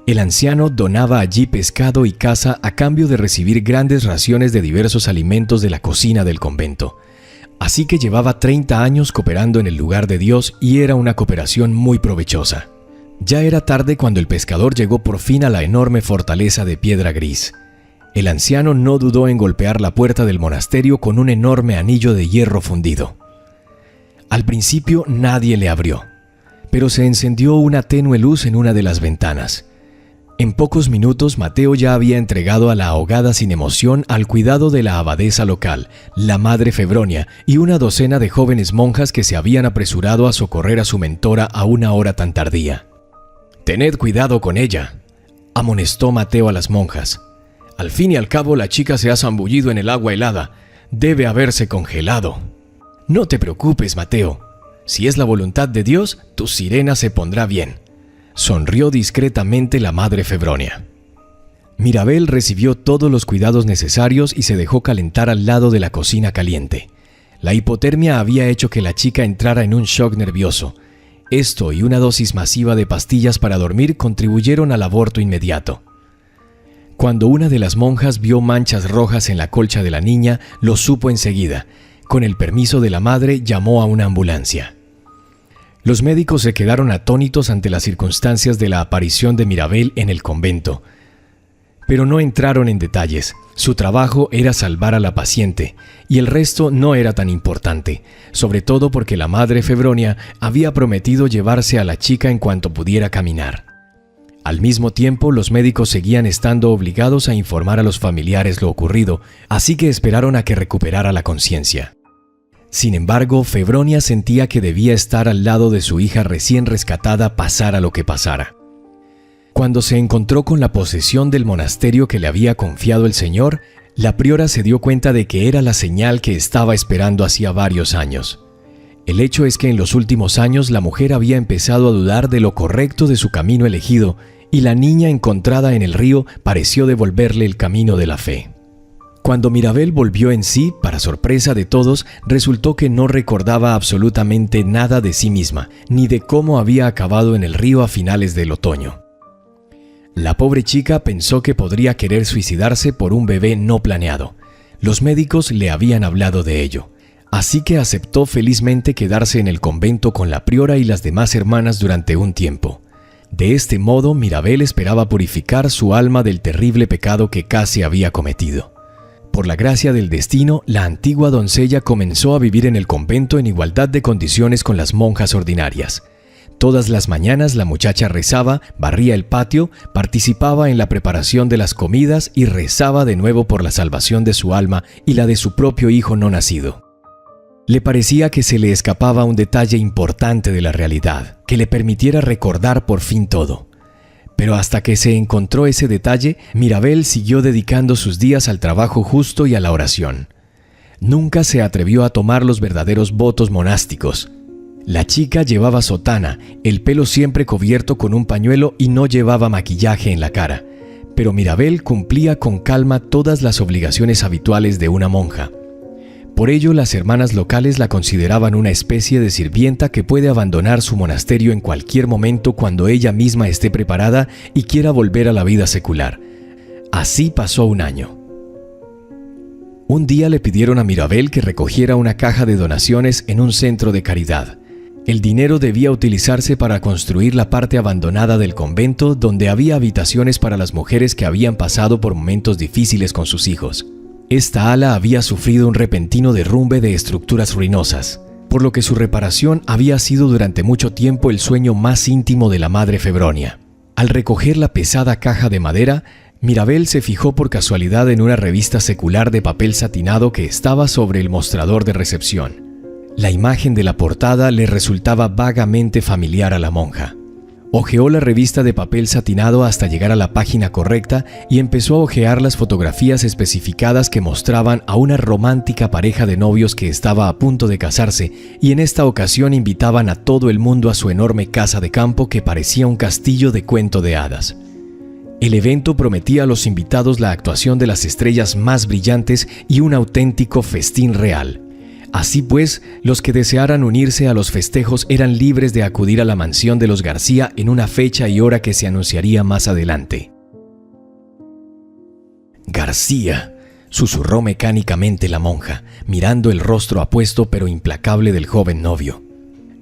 El anciano donaba allí pescado y caza a cambio de recibir grandes raciones de diversos alimentos de la cocina del convento. Así que llevaba 30 años cooperando en el lugar de Dios y era una cooperación muy provechosa. Ya era tarde cuando el pescador llegó por fin a la enorme fortaleza de piedra gris. El anciano no dudó en golpear la puerta del monasterio con un enorme anillo de hierro fundido. Al principio nadie le abrió, pero se encendió una tenue luz en una de las ventanas. En pocos minutos, Mateo ya había entregado a la ahogada sin emoción al cuidado de la abadesa local, la madre Febronia, y una docena de jóvenes monjas que se habían apresurado a socorrer a su mentora a una hora tan tardía. «Tened cuidado con ella», amonestó Mateo a las monjas. «Al fin y al cabo, la chica se ha zambullido en el agua helada. Debe haberse congelado». «No te preocupes, Mateo. Si es la voluntad de Dios, tu sirena se pondrá bien», sonrió discretamente la madre Febronia. Mirabel recibió todos los cuidados necesarios y se dejó calentar al lado de la cocina caliente. La hipotermia había hecho que la chica entrara en un shock nervioso. Esto y una dosis masiva de pastillas para dormir contribuyeron al aborto inmediato. Cuando una de las monjas vio manchas rojas en la colcha de la niña, lo supo enseguida. Con el permiso de la madre, llamó a una ambulancia. Los médicos se quedaron atónitos ante las circunstancias de la aparición de Mirabel en el convento, pero no entraron en detalles. Su trabajo era salvar a la paciente, y el resto no era tan importante, sobre todo porque la madre Febronia había prometido llevarse a la chica en cuanto pudiera caminar. Al mismo tiempo, los médicos seguían estando obligados a informar a los familiares lo ocurrido, así que esperaron a que recuperara la conciencia. Sin embargo, Febronia sentía que debía estar al lado de su hija recién rescatada, pasara lo que pasara. Cuando se encontró con la posesión del monasterio que le había confiado el Señor, la priora se dio cuenta de que era la señal que estaba esperando hacía varios años. El hecho es que en los últimos años la mujer había empezado a dudar de lo correcto de su camino elegido y la niña encontrada en el río pareció devolverle el camino de la fe. Cuando Mirabel volvió en sí, para sorpresa de todos, resultó que no recordaba absolutamente nada de sí misma, ni de cómo había acabado en el río a finales del otoño. La pobre chica pensó que podría querer suicidarse por un bebé no planeado. Los médicos le habían hablado de ello, así que aceptó felizmente quedarse en el convento con la priora y las demás hermanas durante un tiempo. De este modo, Mirabel esperaba purificar su alma del terrible pecado que casi había cometido. Por la gracia del destino, la antigua doncella comenzó a vivir en el convento en igualdad de condiciones con las monjas ordinarias. Todas las mañanas la muchacha rezaba, barría el patio, participaba en la preparación de las comidas y rezaba de nuevo por la salvación de su alma y la de su propio hijo no nacido. Le parecía que se le escapaba un detalle importante de la realidad, que le permitiera recordar por fin todo. Pero hasta que se encontró ese detalle, Mirabel siguió dedicando sus días al trabajo justo y a la oración. Nunca se atrevió a tomar los verdaderos votos monásticos. La chica llevaba sotana, el pelo siempre cubierto con un pañuelo y no llevaba maquillaje en la cara. Pero Mirabel cumplía con calma todas las obligaciones habituales de una monja. Por ello, las hermanas locales la consideraban una especie de sirvienta que puede abandonar su monasterio en cualquier momento cuando ella misma esté preparada y quiera volver a la vida secular. Así pasó un año. Un día le pidieron a Mirabel que recogiera una caja de donaciones en un centro de caridad. El dinero debía utilizarse para construir la parte abandonada del convento donde había habitaciones para las mujeres que habían pasado por momentos difíciles con sus hijos. Esta ala había sufrido un repentino derrumbe de estructuras ruinosas, por lo que su reparación había sido durante mucho tiempo el sueño más íntimo de la madre Febronia. Al recoger la pesada caja de madera, Mirabel se fijó por casualidad en una revista secular de papel satinado que estaba sobre el mostrador de recepción. La imagen de la portada le resultaba vagamente familiar a la monja. Hojeó la revista de papel satinado hasta llegar a la página correcta y empezó a hojear las fotografías especificadas que mostraban a una romántica pareja de novios que estaba a punto de casarse y en esta ocasión invitaban a todo el mundo a su enorme casa de campo que parecía un castillo de cuento de hadas. El evento prometía a los invitados la actuación de las estrellas más brillantes y un auténtico festín real. Así pues, los que desearan unirse a los festejos eran libres de acudir a la mansión de los García en una fecha y hora que se anunciaría más adelante. «García», susurró mecánicamente la monja, mirando el rostro apuesto pero implacable del joven novio.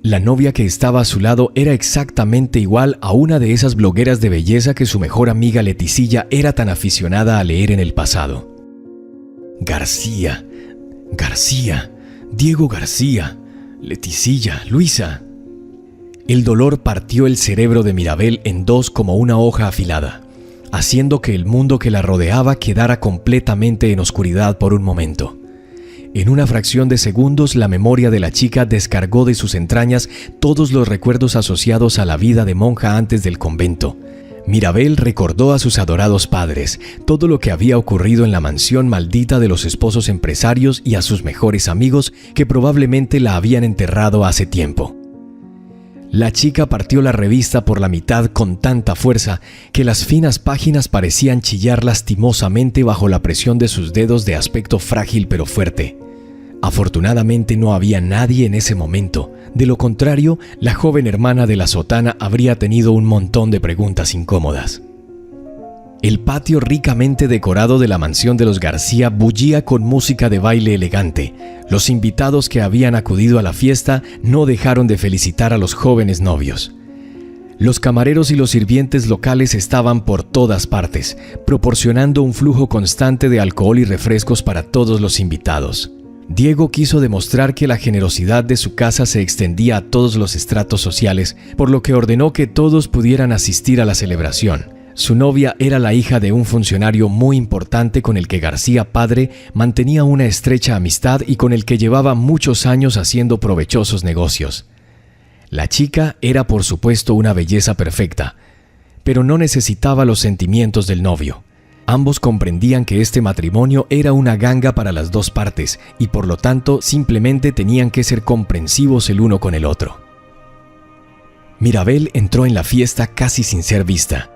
La novia que estaba a su lado era exactamente igual a una de esas blogueras de belleza que su mejor amiga Leticilla era tan aficionada a leer en el pasado. «García, García, Diego García, Leticilla, Luisa». El dolor partió el cerebro de Mirabel en dos como una hoja afilada, haciendo que el mundo que la rodeaba quedara completamente en oscuridad por un momento. En una fracción de segundos, la memoria de la chica descargó de sus entrañas todos los recuerdos asociados a la vida de monja antes del convento. Mirabel recordó a sus adorados padres, todo lo que había ocurrido en la mansión maldita de los esposos empresarios y a sus mejores amigos que probablemente la habían enterrado hace tiempo. La chica partió la revista por la mitad con tanta fuerza que las finas páginas parecían chillar lastimosamente bajo la presión de sus dedos de aspecto frágil pero fuerte. Afortunadamente no había nadie en ese momento. De lo contrario, la joven hermana de la sotana habría tenido un montón de preguntas incómodas. El patio ricamente decorado de la mansión de los García bullía con música de baile elegante. Los invitados que habían acudido a la fiesta no dejaron de felicitar a los jóvenes novios. Los camareros y los sirvientes locales estaban por todas partes, proporcionando un flujo constante de alcohol y refrescos para todos los invitados. Diego quiso demostrar que la generosidad de su casa se extendía a todos los estratos sociales, por lo que ordenó que todos pudieran asistir a la celebración. Su novia era la hija de un funcionario muy importante con el que García padre mantenía una estrecha amistad y con el que llevaba muchos años haciendo provechosos negocios. La chica era por supuesto una belleza perfecta, pero no necesitaba los sentimientos del novio. Ambos comprendían que este matrimonio era una ganga para las dos partes y por lo tanto simplemente tenían que ser comprensivos el uno con el otro. Mirabel entró en la fiesta casi sin ser vista.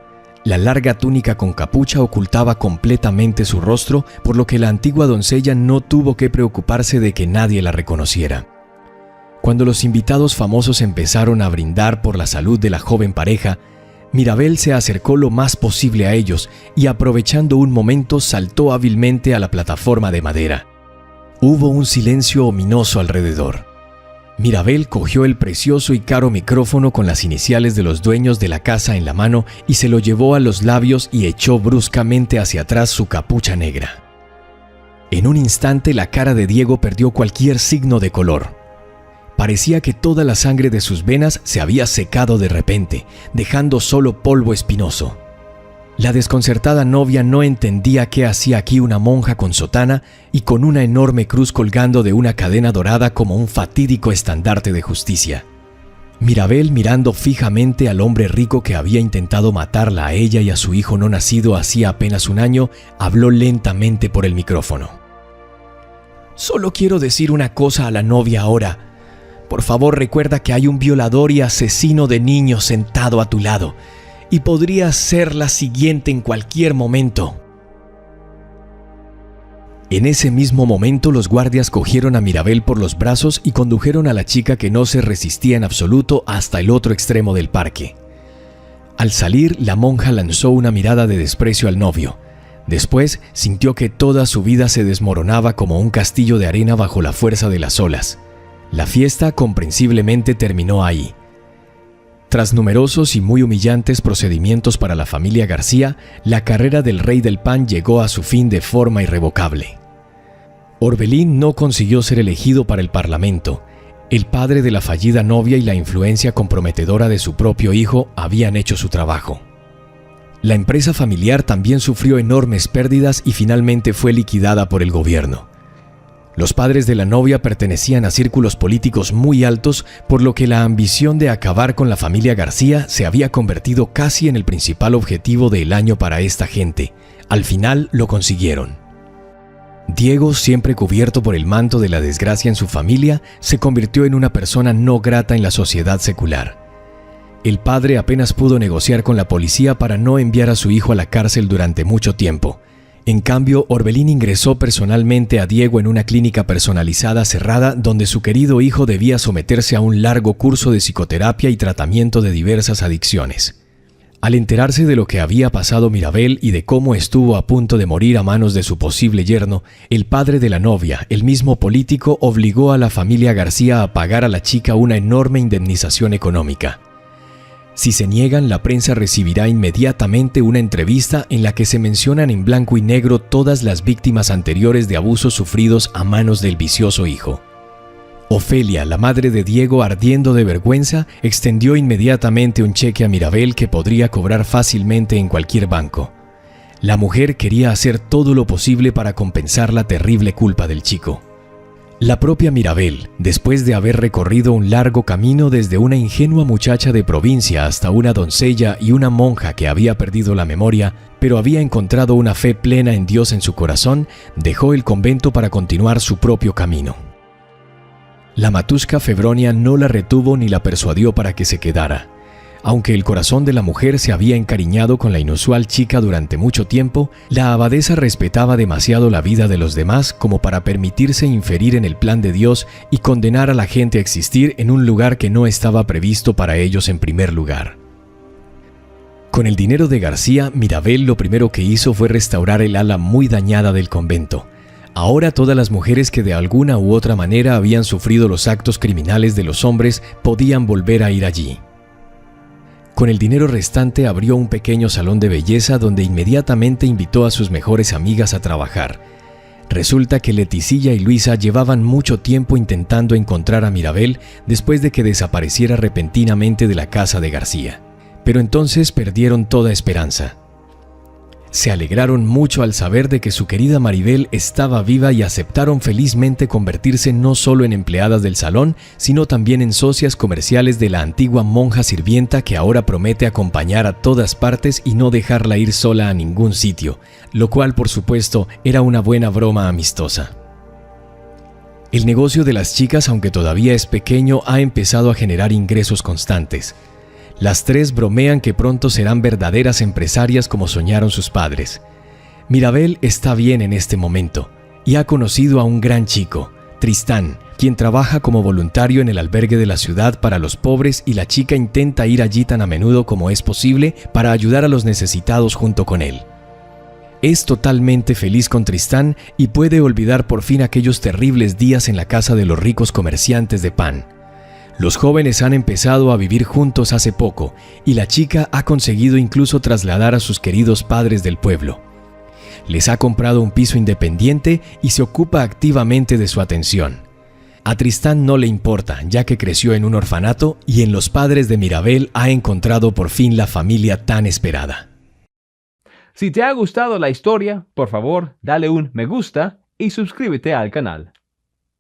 La larga túnica con capucha ocultaba completamente su rostro, por lo que la antigua doncella no tuvo que preocuparse de que nadie la reconociera. Cuando los invitados famosos empezaron a brindar por la salud de la joven pareja, Mirabel se acercó lo más posible a ellos y aprovechando un momento saltó hábilmente a la plataforma de madera. Hubo un silencio ominoso alrededor. Mirabel cogió el precioso y caro micrófono con las iniciales de los dueños de la casa en la mano y se lo llevó a los labios y echó bruscamente hacia atrás su capucha negra. En un instante la cara de Diego perdió cualquier signo de color. Parecía que toda la sangre de sus venas se había secado de repente, dejando solo polvo espinoso. La desconcertada novia no entendía qué hacía aquí una monja con sotana y con una enorme cruz colgando de una cadena dorada como un fatídico estandarte de justicia. Mirabel, mirando fijamente al hombre rico que había intentado matarla a ella y a su hijo no nacido hacía apenas un año, habló lentamente por el micrófono. «Solo quiero decir una cosa a la novia ahora. Por favor, recuerda que hay un violador y asesino de niños sentado a tu lado, y podría ser la siguiente en cualquier momento». En ese mismo momento los guardias cogieron a Mirabel por los brazos y condujeron a la chica, que no se resistía en absoluto, hasta el otro extremo del parque. Al salir, la monja lanzó una mirada de desprecio al novio. Después sintió que toda su vida se desmoronaba como un castillo de arena bajo la fuerza de las olas. La fiesta comprensiblemente terminó ahí. Tras numerosos y muy humillantes procedimientos para la familia García, la carrera del rey del pan llegó a su fin de forma irrevocable. Orbelín no consiguió ser elegido para el parlamento. El padre de la fallida novia y la influencia comprometedora de su propio hijo habían hecho su trabajo. La empresa familiar también sufrió enormes pérdidas y finalmente fue liquidada por el gobierno. Los padres de la novia pertenecían a círculos políticos muy altos, por lo que la ambición de acabar con la familia García se había convertido casi en el principal objetivo del año para esta gente. Al final lo consiguieron. Diego, siempre cubierto por el manto de la desgracia en su familia, se convirtió en una persona no grata en la sociedad secular. El padre apenas pudo negociar con la policía para no enviar a su hijo a la cárcel durante mucho tiempo. En cambio, Orbelín ingresó personalmente a Diego en una clínica personalizada cerrada donde su querido hijo debía someterse a un largo curso de psicoterapia y tratamiento de diversas adicciones. Al enterarse de lo que había pasado Mirabel y de cómo estuvo a punto de morir a manos de su posible yerno, el padre de la novia, el mismo político, obligó a la familia García a pagar a la chica una enorme indemnización económica. Si se niegan, la prensa recibirá inmediatamente una entrevista en la que se mencionan en blanco y negro todas las víctimas anteriores de abusos sufridos a manos del vicioso hijo. Ofelia, la madre de Diego, ardiendo de vergüenza, extendió inmediatamente un cheque a Mirabel que podría cobrar fácilmente en cualquier banco. La mujer quería hacer todo lo posible para compensar la terrible culpa del chico. La propia Mirabel, después de haber recorrido un largo camino desde una ingenua muchacha de provincia hasta una doncella y una monja que había perdido la memoria, pero había encontrado una fe plena en Dios en su corazón, dejó el convento para continuar su propio camino. La matusca Febronia no la retuvo ni la persuadió para que se quedara. Aunque el corazón de la mujer se había encariñado con la inusual chica durante mucho tiempo, la abadesa respetaba demasiado la vida de los demás como para permitirse inferir en el plan de Dios y condenar a la gente a existir en un lugar que no estaba previsto para ellos en primer lugar. Con el dinero de García, Mirabel lo primero que hizo fue restaurar el ala muy dañada del convento. Ahora todas las mujeres que de alguna u otra manera habían sufrido los actos criminales de los hombres podían volver a ir allí. Con el dinero restante abrió un pequeño salón de belleza donde inmediatamente invitó a sus mejores amigas a trabajar. Resulta que Leticilla y Luisa llevaban mucho tiempo intentando encontrar a Mirabel después de que desapareciera repentinamente de la casa de García. Pero entonces perdieron toda esperanza. Se alegraron mucho al saber de que su querida Maribel estaba viva y aceptaron felizmente convertirse no solo en empleadas del salón, sino también en socias comerciales de la antigua monja sirvienta que ahora promete acompañar a todas partes y no dejarla ir sola a ningún sitio, lo cual por supuesto era una buena broma amistosa. El negocio de las chicas, aunque todavía es pequeño, ha empezado a generar ingresos constantes. Las tres bromean que pronto serán verdaderas empresarias como soñaron sus padres. Mirabel está bien en este momento y ha conocido a un gran chico, Tristán, quien trabaja como voluntario en el albergue de la ciudad para los pobres, y la chica intenta ir allí tan a menudo como es posible para ayudar a los necesitados junto con él. Es totalmente feliz con Tristán y puede olvidar por fin aquellos terribles días en la casa de los ricos comerciantes de pan. Los jóvenes han empezado a vivir juntos hace poco y la chica ha conseguido incluso trasladar a sus queridos padres del pueblo. Les ha comprado un piso independiente y se ocupa activamente de su atención. A Tristán no le importa, ya que creció en un orfanato y en los padres de Mirabel ha encontrado por fin la familia tan esperada. Si te ha gustado la historia, por favor, dale un me gusta y suscríbete al canal.